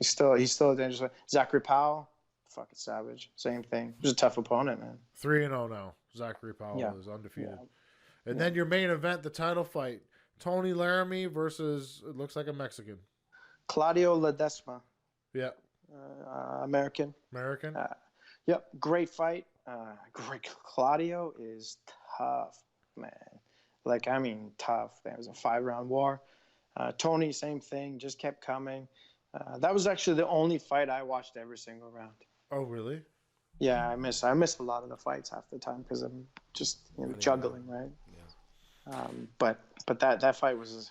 still a dangerous. Zachary Powell, fucking savage. Same thing. He was a tough opponent, man. 3-0 now. Zachary Powell is undefeated. Yeah. And then your main event, the title fight, Tony Laramie versus, it looks like a Mexican, Claudio Ledesma. Yeah. American. Yep. Great fight. Great. Claudio is tough, man. Tough. It was a 5-round war. Tony, same thing, just kept coming. That was actually the only fight I watched every single round. Oh, really? Yeah, I miss a lot of the fights half the time because I'm just juggling, right? Yeah. But that fight was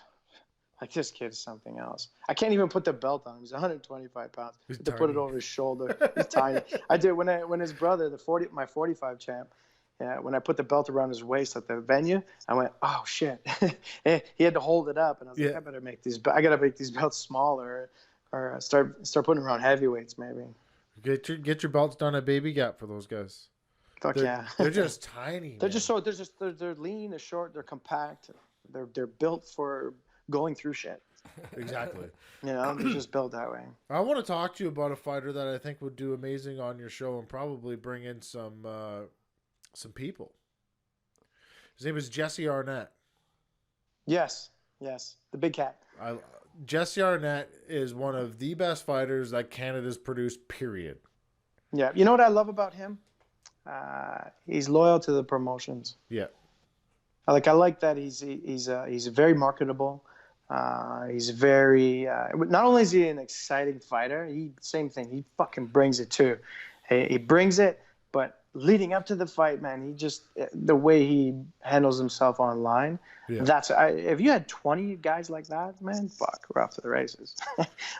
like, this kid's something else. I can't even put the belt on him. He's 125 pounds. To put it over his shoulder. He's tiny. I did when his brother, my 45 champ, when I put the belt around his waist at the venue, I went, oh shit. He had to hold it up, and I was like, I gotta make these belts smaller, or start putting around heavyweights maybe. Get your belts done at Baby Gap for those guys. They're just tiny. They're lean, they're short, they're compact, they're built for going through shit. Exactly. They're just built that way. I want to talk to you about a fighter that I think would do amazing on your show and probably bring in some people. His name is Jesse Arnett. Yes, the big cat. Jesse Arnett is one of the best fighters that Canada's produced, period. Yeah, you know what I love about him? He's loyal to the promotions. Yeah. I like that he's very marketable. He's very not only is he an exciting fighter, same thing. He fucking brings it too. He brings it, but leading up to the fight, man, he just the way he handles himself online. Yeah. If you had 20 guys like that, man, fuck, we're off to the races.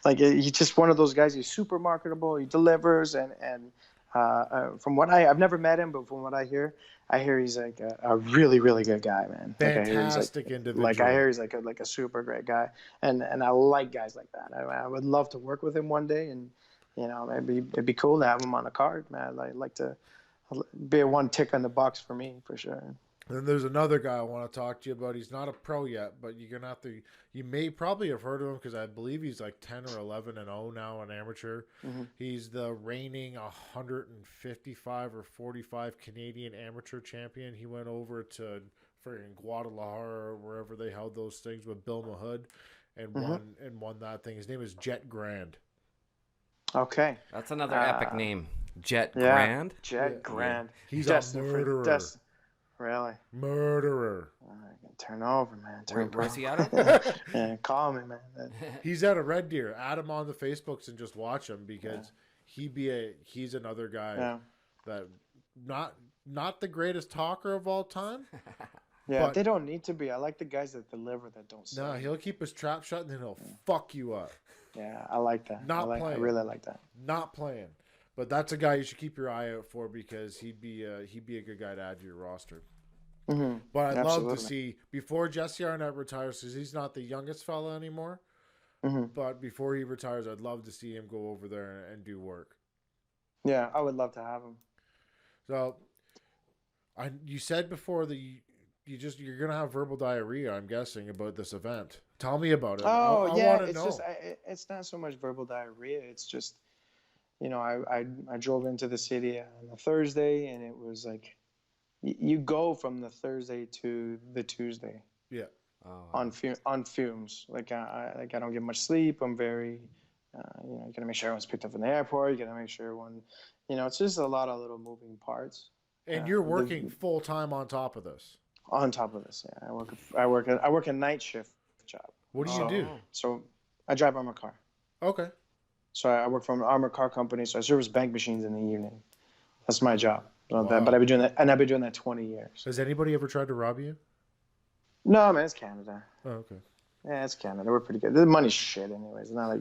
Like, he's just one of those guys. He's super marketable. He delivers, and From what I've never met him, but from what I hear he's like a really, really good guy, man. Fantastic individual. I hear he's like a super great guy, and I like guys like that. I would love to work with him one day, and maybe it'd be cool to have him on a card, man. I'd like to be a one tick on the box for me, for sure. Then there's another guy I want to talk to you about. He's not a pro yet, but you're gonna have to. You may probably have heard of him because I believe he's like 10 or 11-0 now in amateur. Mm-hmm. He's the reigning 155 or 45 Canadian amateur champion. He went over to freaking Guadalajara or wherever they held those things with Bill Mahood, and won that thing. His name is Jet Grand. Okay, that's another epic name, Jet Grand. Jet Grand. He's a murderer. Really? Murderer. I can turn over, man. Where's he out of? Yeah, call me, man. He's at a Red Deer. Add him on the Facebooks and just watch him because he's another guy that not the greatest talker of all time. Yeah, but they don't need to be. I like the guys that deliver, that don't say. No, he'll keep his trap shut and then he'll fuck you up. Yeah, I like that. I really like that. Not playing. But that's a guy you should keep your eye out for because he'd be a good guy to add to your roster. Mm-hmm. But I'd love to see before Jesse Arnett retires, because he's not the youngest fella anymore. Mm-hmm. But before he retires, I'd love to see him go over there and do work. Yeah, I would love to have him. So, you said before that you're gonna have verbal diarrhea. I'm guessing about this event. Tell me about it. Oh, I want to know. It's not so much verbal diarrhea. It's just. I drove into the city on a Thursday, and it was like, you go from the Thursday to the Tuesday. Yeah. On fumes. Like I don't get much sleep. I'm very, you gotta make sure everyone's picked up in the airport. You gotta make sure everyone, it's just a lot of little moving parts. And you're working full time on top of this. On top of this, yeah. I work a night shift job. What do you do? So I drive armored car. Okay. So I work for an armored car company. So I service bank machines in the evening. That's my job. So Wow. But I've been doing that, and I've been doing that 20 years. Has anybody ever tried to rob you? No, man, it's Canada. Oh, okay. Yeah, it's Canada. We're pretty good. The money's shit, anyways. It's not like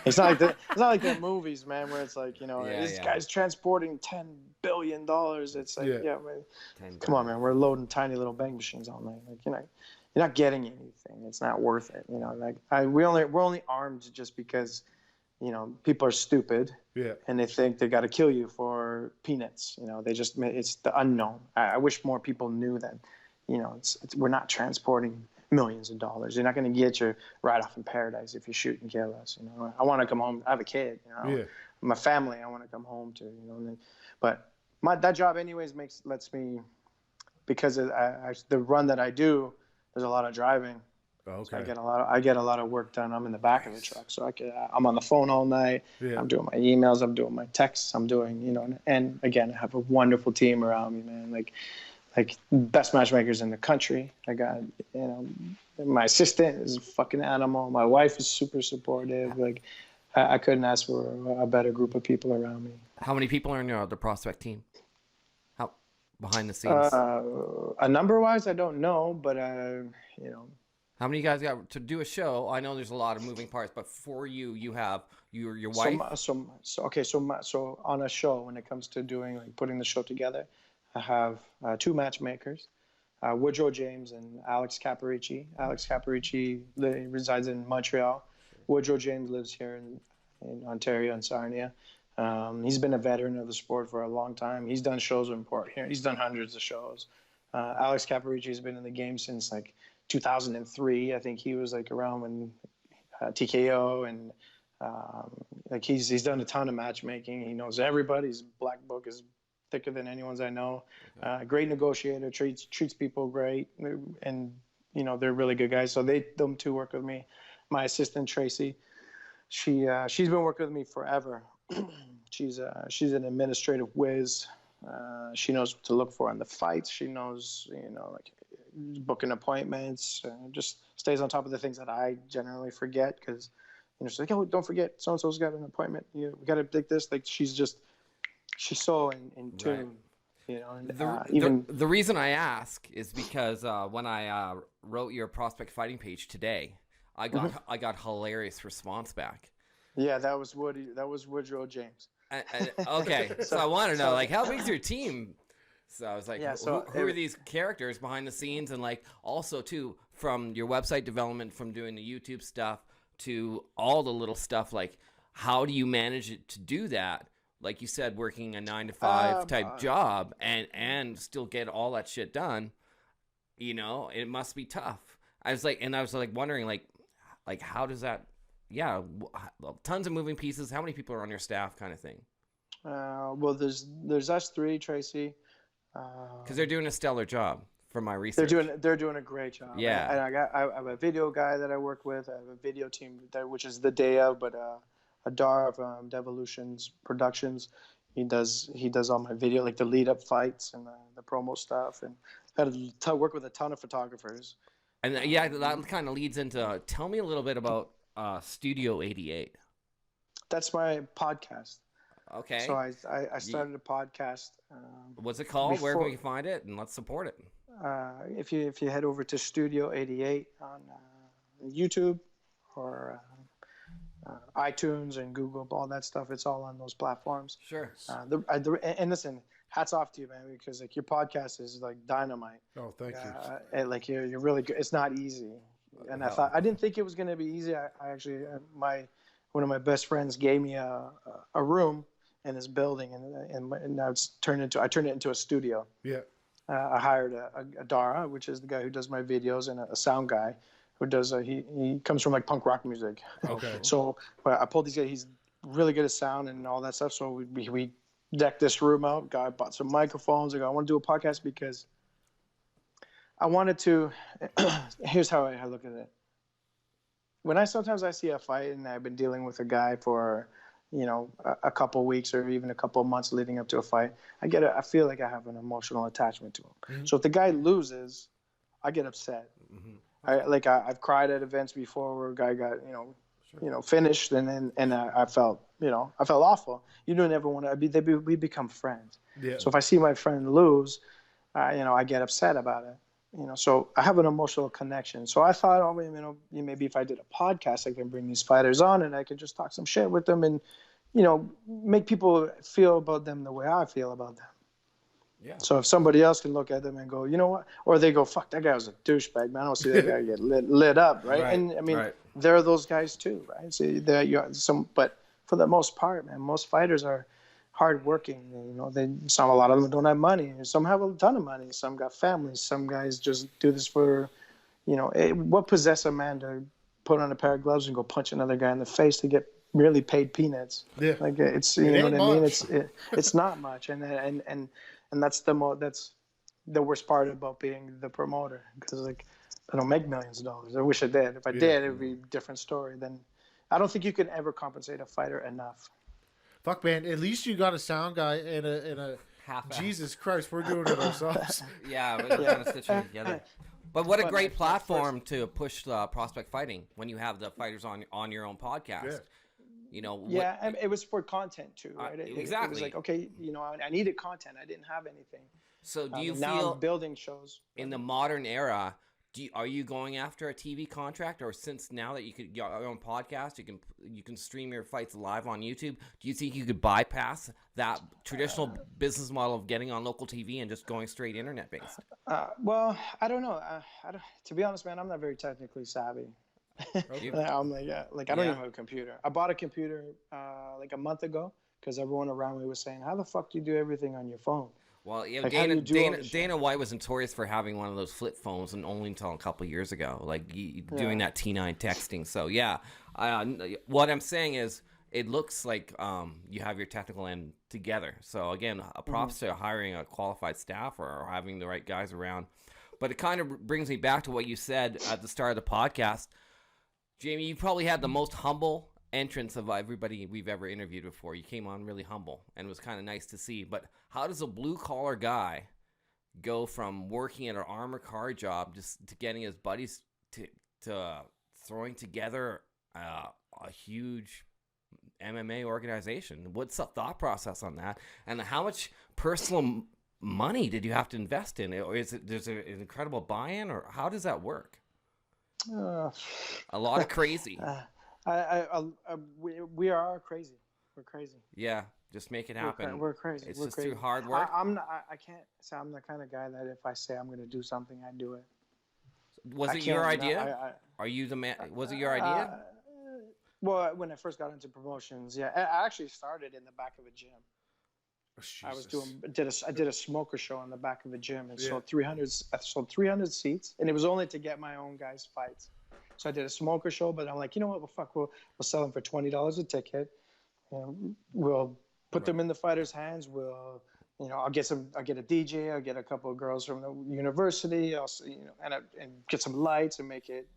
it's not like the movies, man, where it's like this guy's transporting $10 billion. It's like man, come on, man. We're loading tiny little bank machines all night. Like you're not getting anything. It's not worth it. We're only armed just because. People are stupid, and they think they got to kill you for peanuts. It's the unknown. I wish more people knew that, we're not transporting millions of dollars. You're not going to get your ride off in paradise if you shoot and kill us. I want to come home. I have a kid. My family. I want to come home to. But that job, anyways, lets me, because the run that I do, there's a lot of driving. Okay. So I get a lot of work done. I'm in the back of the truck, so I'm on the phone all night. Yeah. I'm doing my emails. I'm doing my texts. I'm doing, and again, I have a wonderful team around me, man. Like best matchmakers in the country. I got, my assistant is a fucking animal. My wife is super supportive. Like, I couldn't ask for a better group of people around me. How many people are in the prospect team? How behind the scenes? A number wise, I don't know, but How many guys got to do a show? I know there's a lot of moving parts, but for you have your wife. So on a show, when it comes to putting the show together, I have two matchmakers, Woodrow James and Alex Caparici. Alex Caparici resides in Montreal. Woodrow James lives here in Ontario and Sarnia. He's been a veteran of the sport for a long time. He's done shows in Port here. He's done hundreds of shows. Alex Caparici has been in the game since 2003. I think he was around when TKO and he's done a ton of matchmaking. He knows everybody. His black book is thicker than anyone's I know. Great negotiator, treats people great, and they're really good guys. So them two work with me. My assistant Tracy, she's been working with me forever. She's an administrative whiz. She knows what to look for in the fights. She knows booking appointments, just stays on top of the things that I generally forget because she's like, oh, don't forget so and so's got an appointment. We got to pick this. She's so in tune. Right. And, the reason I ask is because when I wrote your prospect fighting page today, I got hilarious response back. Yeah, that was Woodrow James. Okay, so I want to know, like, how big's your team? So I was like, Yeah, who are these characters behind the scenes? And, like, also, too, from your website development, from doing the YouTube stuff to all the little stuff, like, how do you manage it to do that? Like you said, working a 9-to-5 type job and still get all that shit done, it must be tough. I was like wondering, like how does that, tons of moving pieces. How many people are on your staff kind of thing? Well, there's us three, Tracy. Because they're doing a stellar job from my research. They're doing a great job. Yeah. And I have a video guy that I work with. I have a video team there, which is the day of, but Adar of Devolutions Productions. He does all my video, like the lead up fights and the promo stuff, and I had to work with a ton of photographers. And that kind of leads into, tell me a little bit about Studio 88. That's my podcast. Okay. So I started a podcast. What's it called? Where can we find it? And let's support it. If you head over to Studio 88 on YouTube or iTunes and Google, all that stuff, it's all on those platforms. Sure. And listen, hats off to you, man, because like your podcast is like dynamite. Oh, thank you. And, like you're really good. It's not easy, and I didn't think it was going to be easy. I actually one of my best friends gave me a room in his building, and now I turned it into a studio. Yeah. I hired a Dara, which is the guy who does my videos, and a sound guy who does he comes from like punk rock music. Okay. So I pulled these guys. He's really good at sound and all that stuff. So we decked this room out. Guy bought some microphones. I want to do a podcast because I wanted to. Here's how I look at it. When sometimes I see a fight, and I've been dealing with a guy for a couple weeks or even a couple of months leading up to a fight, I feel like I have an emotional attachment to him. Mm-hmm. So if the guy loses, I get upset. Mm-hmm. I've cried at events before where a guy got finished, and I felt awful. You don't ever want to. We become friends. Yeah. So if I see my friend lose, I get upset about it. So I have an emotional connection. So I thought, maybe if I did a podcast, I can bring these fighters on and I could just talk some shit with them and, make people feel about them the way I feel about them. Yeah. So if somebody else can look at them and go, you know what? Or they go, fuck, that guy was a douchebag, man. I don't see that guy get lit up, right? And I mean, there are those guys too, right? So but for the most part, man, most fighters are hardworking. A lot of them don't have money. Some have a ton of money. Some got families. Some guys just do this for, what possesses a man to put on a pair of gloves and go punch another guy in the face to get really paid peanuts? Yeah. Like it's, you know what I mean? It's not much. And that's the worst part about being the promoter, because like I don't make millions of dollars. I wish I did. If I did, it would be a different story. Then I don't think you can ever compensate a fighter enough. Fuck, man, at least you got a sound guy and a half-ass. Jesus Christ, we're doing it ourselves. Yeah, we're trying to stitch it together. But what a great platform to push prospect fighting when you have the fighters on your own podcast. Yeah. It was for content too, right? Exactly. It was like, okay, I needed content. I didn't have anything. So do you feel now I'm building shows in the modern era? Are you going after a TV contract, or since now that you could your own podcast, you can stream your fights live on YouTube? Do you think you could bypass that traditional business model of getting on local TV and just going straight internet based? Well, I don't know. To be honest, man, I'm not very technically savvy. Okay. I'm like I don't even have a computer. I bought a computer like a month ago because everyone around me was saying, "How the fuck do you do everything on your phone?" Well, Dana White was notorious for having one of those flip phones, and only until a couple of years ago, doing that T9 texting. So what I'm saying is, it looks like you have your technical end together. So again, props to hiring a qualified staff or having the right guys around. But it kind of brings me back to what you said at the start of the podcast, Jamie. You probably had the most humble entrance of everybody we've ever interviewed before. You came on really humble, and it was kind of nice to see. But how does a blue-collar guy go from working at an armor car job just to getting his buddies to throwing together a huge MMA organization? What's the thought process on that? And how much personal money did you have to invest in it? Or there's an incredible buy-in, or how does that work? A lot of crazy. We are crazy. We're crazy. Yeah. Just make it happen. We're crazy. It's we're just crazy. through hard work. I can't say I'm the kind of guy that if I say I'm going to do something, I do it. Was I it your can't, idea? Are you the man? Was it your idea? Well, when I first got into promotions, yeah, I actually started in the back of a gym. Jesus. I did a smoker show in the back of a gym and sold 300. I sold 300 seats, and it was only to get my own guys' fights. So I did a smoker show, but I'm like, you know what? Well, fuck, we'll sell them for $20 a ticket, and we'll put them in the fighters' hands. I'll get a DJ, I'll get a couple of girls from the university, and get some lights and make it,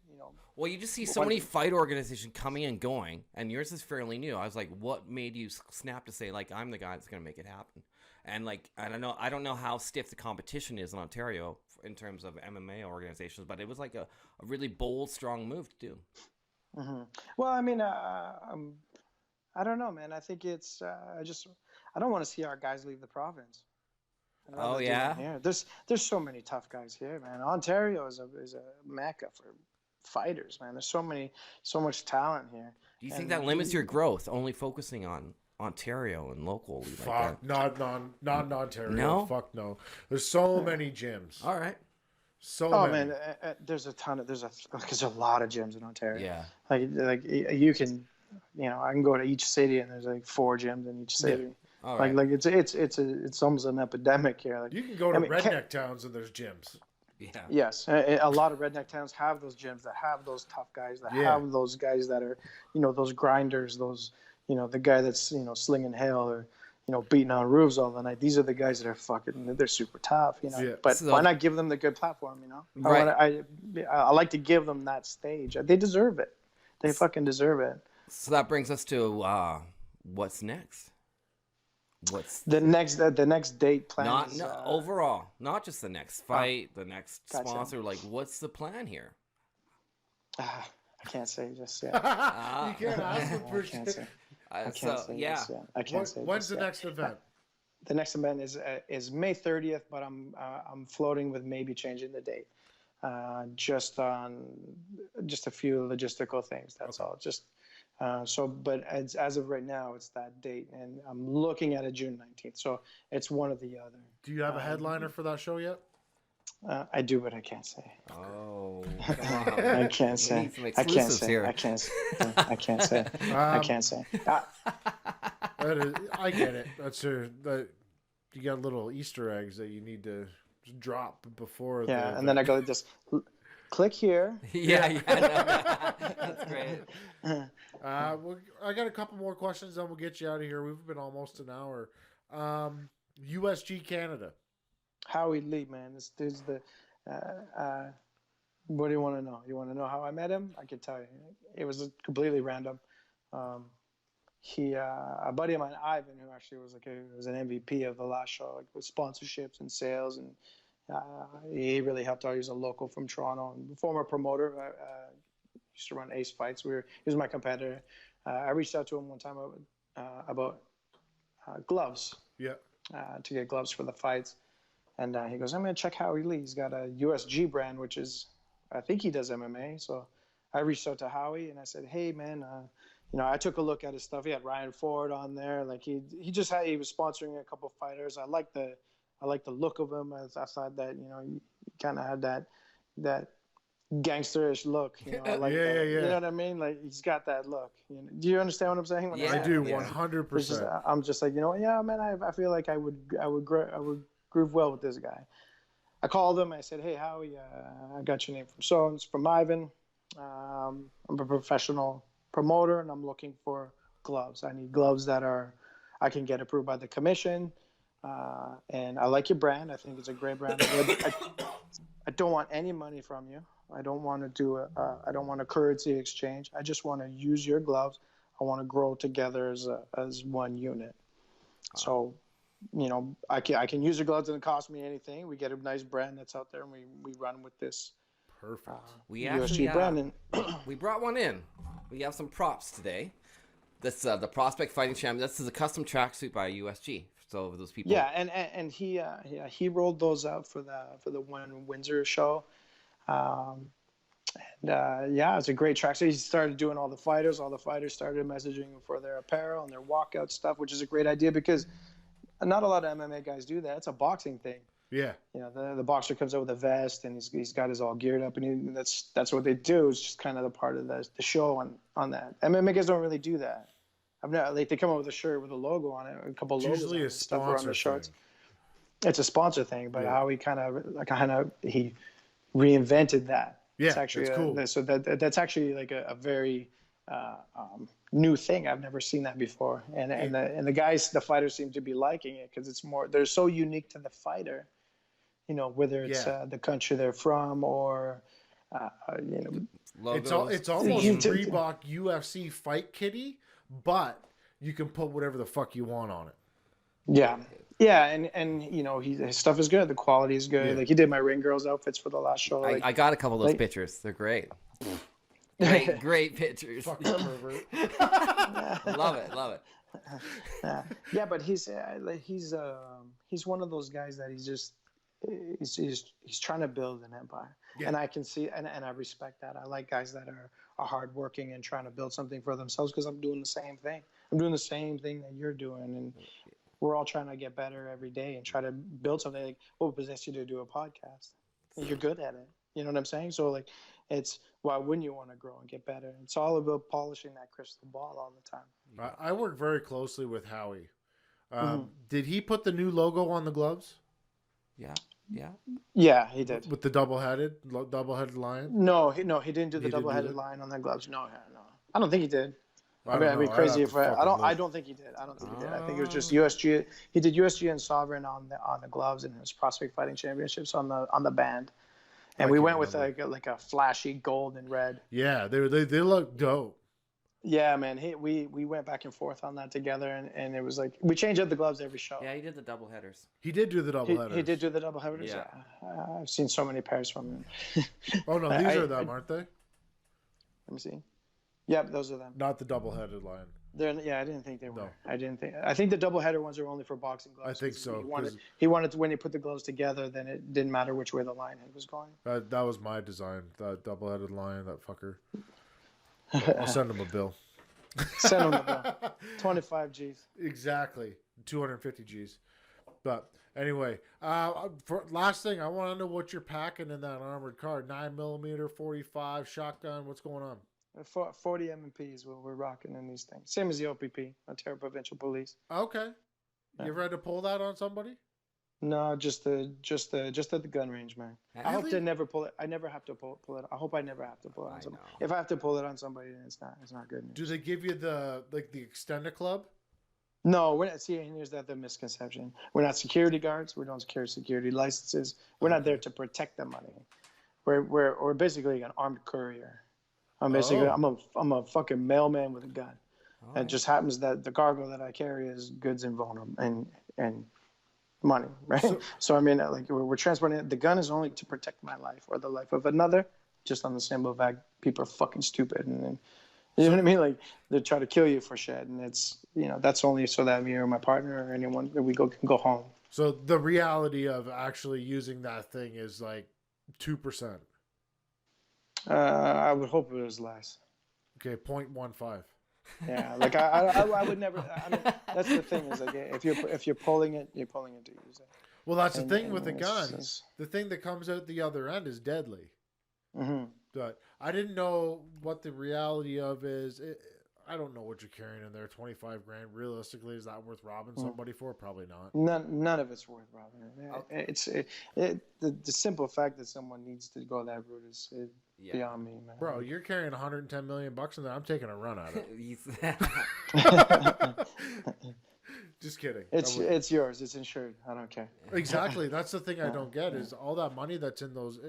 Well, you just see so many fight organizations coming and going, and yours is fairly new. I was like, what made you snap to say, like, I'm the guy that's going to make it happen? And like, I don't know how stiff the competition is in Ontario in terms of MMA organizations, but it was like a really bold, strong move to do. Mm-hmm. Well, I mean, I don't know, man. I think it's I don't want to see our guys leave the province. Oh yeah. Here. There's so many tough guys here, man. Ontario is a mecca for fighters, man. There's so much talent here. Do you think that limits your growth? Only focusing on Ontario and local? Fuck, not in Ontario. No? Fuck no. There's so many gyms. All right. So many. Man, there's a lot of gyms in Ontario. Yeah. Like you can, I can go to each city and there's like 4 gyms in each city. Yeah. All right. Like it's almost an epidemic here. Like, You can go to redneck towns and there's gyms. Yeah. Yes, a lot of redneck towns have those gyms that have those tough guys, that have those guys that are, those grinders, those, the guy that's, slinging hail or, beating on roofs all the night. These are the guys that are they're super tough, Yeah. But So- why not give them the good platform, Right. I like to give them that stage. They deserve it. They fucking deserve it. So that brings us to what's next? What's The next date plan is, overall, not just the next fight, the next gotcha. sponsor. Like, what's the plan here? I can't say just yet. You can't ask them for I can't shit. say. I can't say just yet. I can't say. When's just the yet. next event? The next event is May 30th, but I'm floating with maybe changing the date, just a few logistical things. That's all. Just but as of right now, it's that date, and I'm looking at it June 19th. So it's one or the other. Do you have a headliner for that show yet? I do, but I can't say. Oh, I can't say. need some I can't exclusives say. here. I can't say. I can't say. I can't say. I get it. You got little Easter eggs that you need to drop before. Yeah, and then I go just click here. yeah, no. That's great. I got a couple more questions, then we'll get you out of here. We've been almost an hour. USG Canada. Howie Lee, man. This dude's the. What do you want to know? You want to know how I met him? I can tell you. It was completely random. A buddy of mine, Ivan, who actually was was an MVP of the last show, with sponsorships and sales, and he really helped out. He was a local from Toronto, and former promoter. Used to run Ace Fights. He was my competitor. I reached out to him one time about gloves. Yeah. To get gloves for the fights. And he goes, I'm going to check Howie Lee. He's got a USG brand, which is, I think he does MMA. So I reached out to Howie and I said, hey, man, I took a look at his stuff. He had Ryan Ford on there. Like he was sponsoring a couple fighters. I like the look of him. I thought that, he kind of had that gangsterish look. I like Yeah, that. yeah. You know what I mean? Like he's got that look. Do you understand what I'm saying? Yeah. I do, Yeah. 100%. I'm just like, yeah, man. I feel like I would groove well with this guy. I called him. I said, hey, Howie, I got your name from Ivan. I'm a professional promoter, and I'm looking for gloves. I need gloves that I can get approved by the commission. And I like your brand. I think it's a great brand. I don't want any money from you. I don't want to I don't want a currency exchange. I just want to use your gloves. I want to grow together as one unit. So, I can use your gloves. It doesn't cost me anything. We get a nice brand that's out there, and we run with this. Perfect. We USG actually brand. we brought one in. We have some props today. This the Prospect Fighting Champion. This is a custom tracksuit by USG. So those people. Yeah, and he rolled those out for the one Windsor show, And yeah, it's a great track. So he started doing all the fighters. All the fighters started messaging him for their apparel and their walkout stuff, which is a great idea because not a lot of MMA guys do that. It's a boxing thing. Yeah. You know, the boxer comes out with a vest and he's got his all geared up, and that's what they do. It's just kind of the part of the show on that. MMA guys don't really do that. I've never, like, they come out with a shirt with a logo on it, a couple It's logos usually on a it, stuff around sponsor the shorts. thing. It's a sponsor thing, but Yeah. how he he reinvented that. Yeah, It's actually it's cool. so that's actually like a very new thing. I've never seen that before, and the fighters seem to be liking it because it's more. They're so unique to the fighter, you know, whether it's the country they're from or you know. Logos. It's almost You- Reebok UFC fight kitty, but you can put whatever the fuck you want on it. Yeah, and you know, his stuff is good. The quality is good. Yeah. Like he did my ring girls outfits for the last show. Like, I got a couple of those like- pictures. They're great. Great pictures. Fucking pervert. Love it. yeah, but he's one of those guys that he's trying to build an empire, Yeah. and I can see and I respect that. I like guys that are hardworking and trying to build something for themselves because I'm doing the same thing. I'm doing the same thing that you're doing, and we're all trying to get better every day and try to build something. Like, what possessed you to do a podcast? You're good at it. You know what I'm saying? So like, it's why wouldn't you want to grow and get better? It's all about polishing that crystal ball all the time. I work very closely with Howie. Did he put the new logo on the gloves Yeah. Yeah, he did. with the double-headed lion? No, he didn't do the He didn't do double-headed that? line on the gloves. No. I don't think he did. I I'd don't be know. crazy I'd if have to I fucking don't. I look. don't think he did. I think it was just USG. He did USG and Sovereign on the gloves and his Prospect Fighting Championships on the band. And I we can't went with remember. like a flashy gold and red. Yeah, they look dope. Yeah, man. We went back and forth on that together, and it was like we changed up the gloves every show. Yeah, he did the double headers. He did do the double headers. He did do the double headers. Yeah. I've seen so many pairs from him. Oh no, these are them, aren't they? Let me see. Yep, those are them. Not the double-headed lion. I didn't think they were. No. I think the double header ones are only for boxing gloves. I think so, He wanted when he put the gloves together, then it didn't matter which way the line head was going. That was my design. That double-headed lion, that fucker. I'll send him a bill. Send him the bill. 25 G's. Exactly, 250 G's. But anyway, last thing, I want to know what you're packing in that armored car. 9mm, 45 shotgun. What's going on? 40 M&P is what we're rocking in these things. Same as the OPP, Ontario Provincial Police. Okay, you ever had to pull that on somebody? No, just at the gun range, man. I hope Really? to never pull it. I never have to pull it. I hope I never have to pull it on somebody. know. If I have to pull it on somebody, then it's not good news. Do they give you the extended club? No, we're not. See, here's the misconception. We're not security guards. We don't carry security licenses. We're not there to protect the money. We're basically an armed courier. I'm basically I'm a fucking mailman with a gun. It just happens that the cargo that I carry is goods and vulnerable and money, right? So I mean, like we're transporting it. The gun is only to protect my life or the life of another. Just on the simple fact, people are fucking stupid, and you know what I mean. Like they try to kill you for shit, and it's that's only so that me or my partner or anyone that can go home. So the reality of actually using that thing is like 2%. I would hope it was less. Okay, 0.15. Yeah, like I would never. I mean, that's the thing is like if you're pulling it, you're pulling it to use it. Well, that's the And- thing and with a it's gun. just- The thing that comes out the other end is deadly. Mm-hmm. But I didn't know what the reality of is. I don't know what you're carrying in there. 25 grand. Realistically, is that worth robbing somebody for? Probably not. None of it's worth robbing. The simple fact that someone needs to go that route is beyond me, man. Bro, you're carrying 110 million bucks in there. I'm taking a run at it. Just kidding. It's yours. It's insured. I don't care. Exactly. That's the thing I don't get is all that money that's in those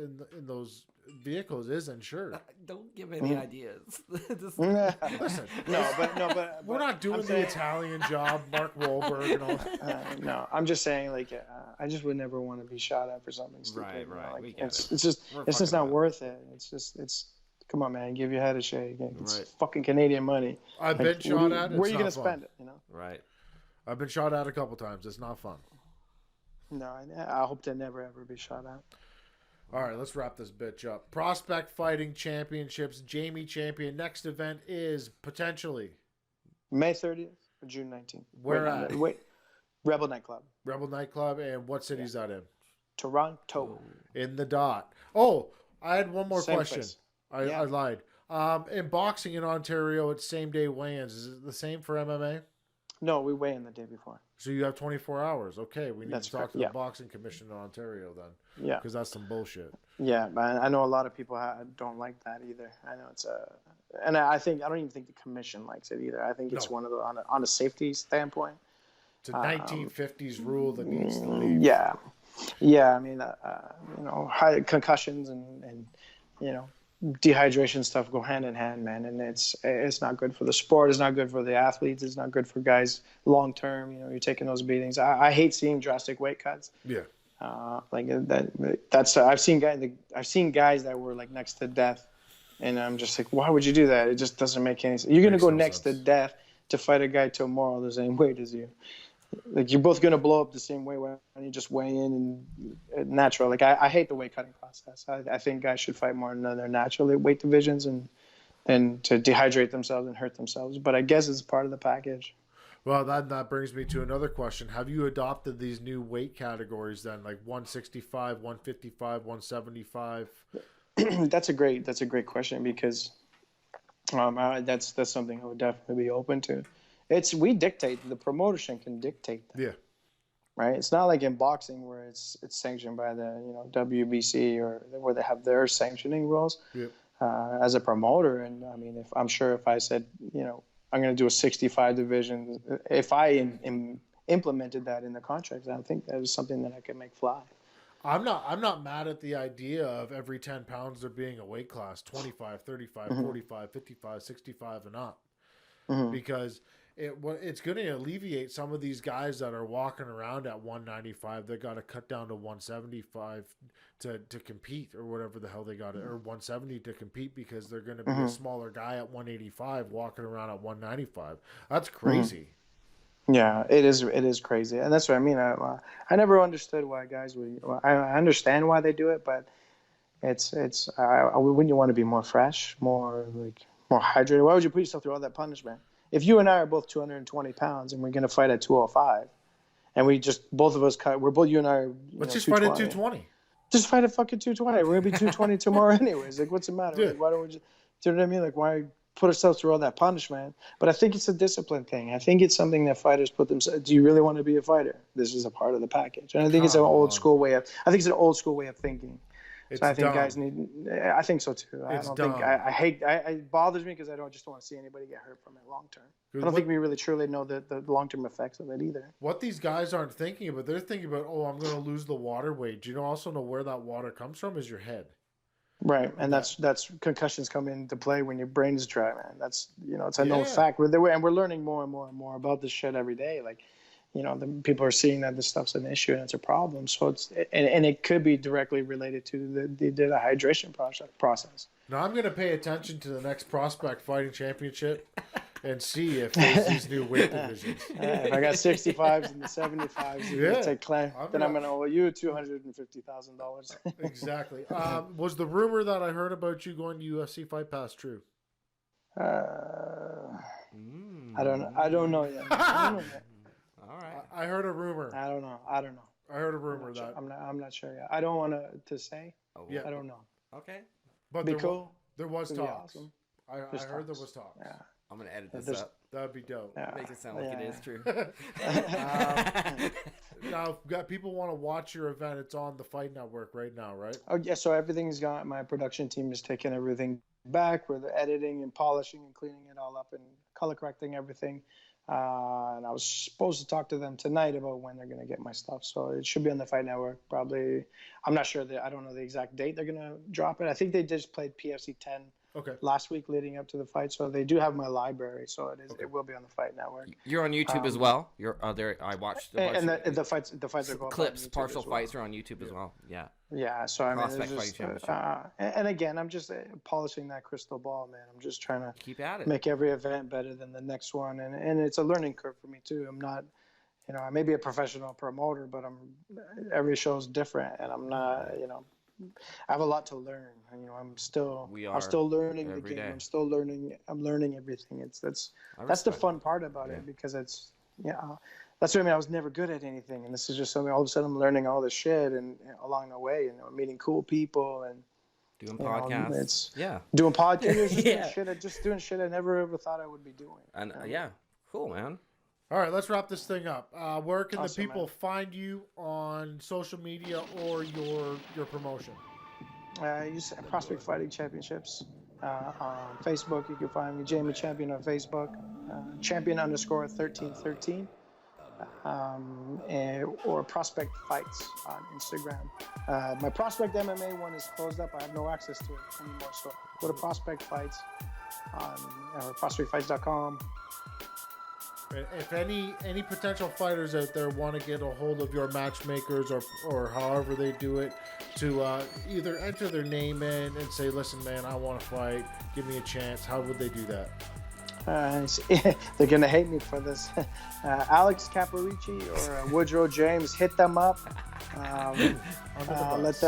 vehicles is insured. Don't give any ideas. Listen, but we're not doing the Italian job, Mark Wahlberg and all that. no, I'm just saying, like, I just would never want to be shot at for something stupid. Right, you know, right. like, We get it's it. just We're it's just fucking not up. worth it. It's come on, man, give your head a shake. It's Right. fucking Canadian money. I've been shot at. Where are It's you not gonna fun. spend it? You know? Right. I've been shot at a couple times. It's not fun. No, I hope to never ever be shot at. All right, let's wrap this bitch up. Prospect Fighting Championships, Jamie champion. Next event is potentially May 30th or June 19th. Where at? Wait. Rebel Nightclub. Rebel Nightclub, and what city is that in? Toronto. In the dot. Oh, I had one more Same question. place. I lied. In boxing in Ontario, it's same day weigh-ins. Is it the same for MMA? No, we weigh in the day before. So you have 24 hours. Okay, we need That's to talk correct, to the yeah. boxing commission in Ontario then. Yeah. Because that's some bullshit. Yeah, but I know a lot of people don't like that either. I know it's and I don't even think the commission likes it either. I think it's one of the on a safety standpoint. It's a 1950s rule that needs to leave. Yeah. I mean, high concussions and dehydration stuff go hand in hand, man. And it's not good for the sport. It's not good for the athletes. It's not good for guys long term. You're taking those beatings. I hate seeing drastic weight cuts. Yeah. Like that's I've seen guys that were like next to death, and I'm just like, why would you do that? It just doesn't make any sense. You're gonna go next to death to fight a guy tomorrow the same weight as you. Like you're both gonna blow up the same way when you just weigh in and natural. Like I hate the weight cutting process. I think guys should fight more in their natural weight divisions and to dehydrate themselves and hurt themselves. But I guess it's part of the package. Well, that brings me to another question. Have you adopted these new weight categories then, like 165, 155, 175? That's a great question because that's something I would definitely be open to. We dictate, the promotion can dictate that. Yeah. Right. It's not like in boxing where it's sanctioned by the WBC or where they have their sanctioning rules. Yeah. As a promoter, and I mean, if I said I'm going to do a 65 division, if I implemented that in the contract, I think that is something that I could make fly. I'm not mad at the idea of every 10 pounds there being a weight class, 25, 35, 45, 55, 65 and up. Because it's going to alleviate some of these guys that are walking around at 195. They got to cut down to 175 to compete or whatever the hell they got, or 170 to compete because they're going to be a smaller guy at 185 walking around at 195. That's crazy. Yeah, it is crazy, and that's what I mean. I never understood why guys would. I understand why they do it, but wouldn't you want to be more fresh, more hydrated? Why would you put yourself through all that punishment? If you and I are both 220 pounds and we're going to fight at 205, and both of us you and I are. Let's just fight at 220. Just fight at fucking 220. We're going to be 220 tomorrow anyways. Like, what's the matter? Like, why don't we just, do you know what I mean? Like, why put ourselves through all that punishment? But I think it's a discipline thing. I think it's something that fighters put themselves. Do you really want to be a fighter? This is a part of the package. And I think it's an old school way of thinking. So I think dumb. Guys need. I think so too. I hate. It bothers me because I don't want to see anybody get hurt from it long term. I don't think we really truly know the long term effects of it either. What these guys aren't thinking about, they're thinking about, I'm going to lose the water weight. Do you also know where that water comes from? Is your head. Right, and that's concussions come into play when your brain is dry, man. That's it's a known fact. We're learning more and more and more about this shit every day. Like, the people are seeing that this stuff's an issue and it's a problem. So and it could be directly related to the dehydration process. Now I'm going to pay attention to the next Prospect Fighting Championship and see if there's these new weight divisions. If I got 65s and the 75s, then I'm going to owe you $250,000. Exactly. Was the rumor that I heard about you going to UFC Fight Pass true? I don't know. I don't know yet. All right. I heard a rumor. I don't know. I heard a rumor that I'm not sure yet. I don't want to say. Yeah. I don't know. Okay. But there was talks. Awesome. I heard there was talks. Yeah. I'm gonna edit this up. That'd be dope. Yeah. Make it sound like it is true. Now, people want to watch your event. It's on the Fight Network right now, right? Oh yeah. So everything's gone. My production team is taking everything back. We're editing and polishing and cleaning it all up and color correcting everything. And I was supposed to talk to them tonight about when they're going to get my stuff. So it should be on the Fight Network. Probably. I'm not sure. I don't know the exact date they're going to drop it. I think they just played PFC 10 last week leading up to the fight. So they do have my library. So it will be on the Fight Network. You're on YouTube as well. You're there. I watched the fights are going clips. Partial fights are on YouTube as well. Yeah. Yeah. So I mean, Prospect Fighting Championship. and again, I'm just polishing that crystal ball, man. I'm just trying to keep at it. Make every event better than the next one, and it's a learning curve for me too. I'm not. I may be a professional promoter, but every show is different, and I'm not, I have a lot to learn. You know, I'm still We I'm are still learning the every game. day. I'm still learning. I'm learning everything. That's the respect fun part about it, because it's that's what I mean. I was never good at anything, and this is just something. All of a sudden, I'm learning all this shit, and along the way, meeting cool people, and Doing podcasts. it's Yeah. doing podcasts, Yeah. just doing shit I never ever thought I would be doing. And cool, man. All right, let's wrap this thing up. Where can the Awesome, people man. find you on social media or your promotion? Use Prospect Fighting Championships on Facebook. You can find me, Jamie Champion, on Facebook, champion_1313, or Prospect Fights on Instagram. My Prospect MMA one is closed up. I have no access to it anymore. So go to Prospect Fights on prospectfights.com. If any potential fighters out there want to get a hold of your matchmakers or however they do it, to either enter their name in and say, listen, man, I want to fight, give me a chance, how would they do that? They're gonna hate me for this. Alex Caparici or Woodrow James, hit them up. Let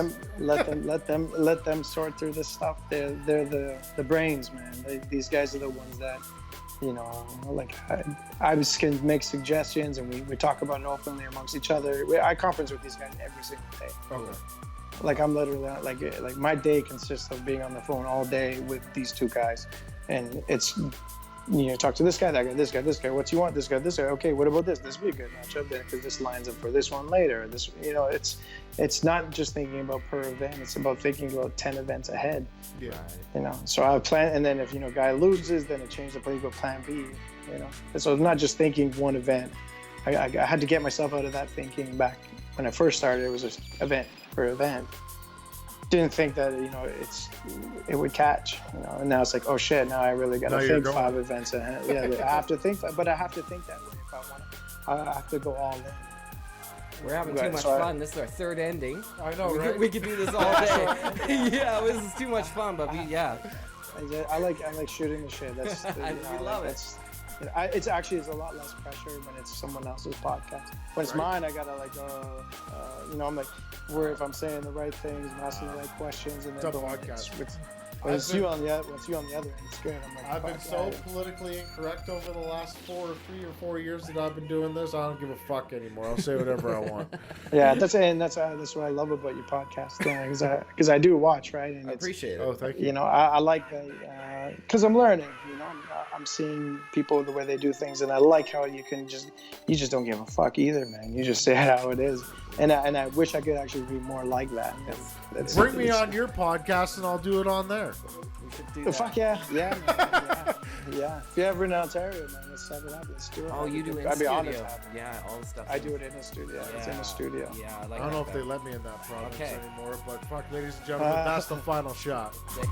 them sort through this stuff. They're the brains, man. These guys are the ones that, like I can make suggestions, and we talk about it openly amongst each other. I conference with these guys every single day. Okay. Like I'm literally like my day consists of being on the phone all day with these two guys, and it's talk to this guy, that guy, this guy. What you want? This guy. Okay, what about this? This would be a good matchup then, because this lines up for this one later. This, it's not just thinking about per event. It's about thinking about 10 events ahead. Yeah. So I plan, and then if guy loses, then it changes the playbook, plan B. So it's not just thinking one event. I had to get myself out of that thinking back when I first started. It was just event per event. Didn't think that it would catch, and now it's like, oh shit, now I really got to think 5 events ahead. Yeah, I have to think, but I have to think that way if I want to. I have to go all in. We're having too much fun. This is our 3rd ending. I know, right? We could do this all day. Yeah, this is too much fun, but I like shooting the shit. That's we love it. It's a lot less pressure when it's someone else's podcast. When it's mine, I gotta I'm like, where if I'm saying the right things, I'm asking the right questions, and then It's a podcast. When it's you on the other end, it's good. I'm like, I've been so politically incorrect over the last 3 or 4 years that I've been doing this. I don't give a fuck anymore. I'll say whatever I want. Yeah, that's what I love about your podcast, because I do watch, right? And I appreciate it. Oh, thank you. I like that because I'm learning. I'm seeing people the way they do things, and I like how you just don't give a fuck either, man. You just say it how it is, and I wish I could actually be more like that. Bring me on your podcast, and I'll do it on there. We should do that. Fuck yeah, man, yeah. If you're ever in Ontario, man, let's set it up. Let's do it. Oh, you do it in I'd be studio. honest. Yeah, all the stuff. I do it in a studio. It's in a studio. Yeah, I I like don't know that if they better. let me in that province Okay. anymore, but fuck, ladies and gentlemen, that's the final shot. Okay.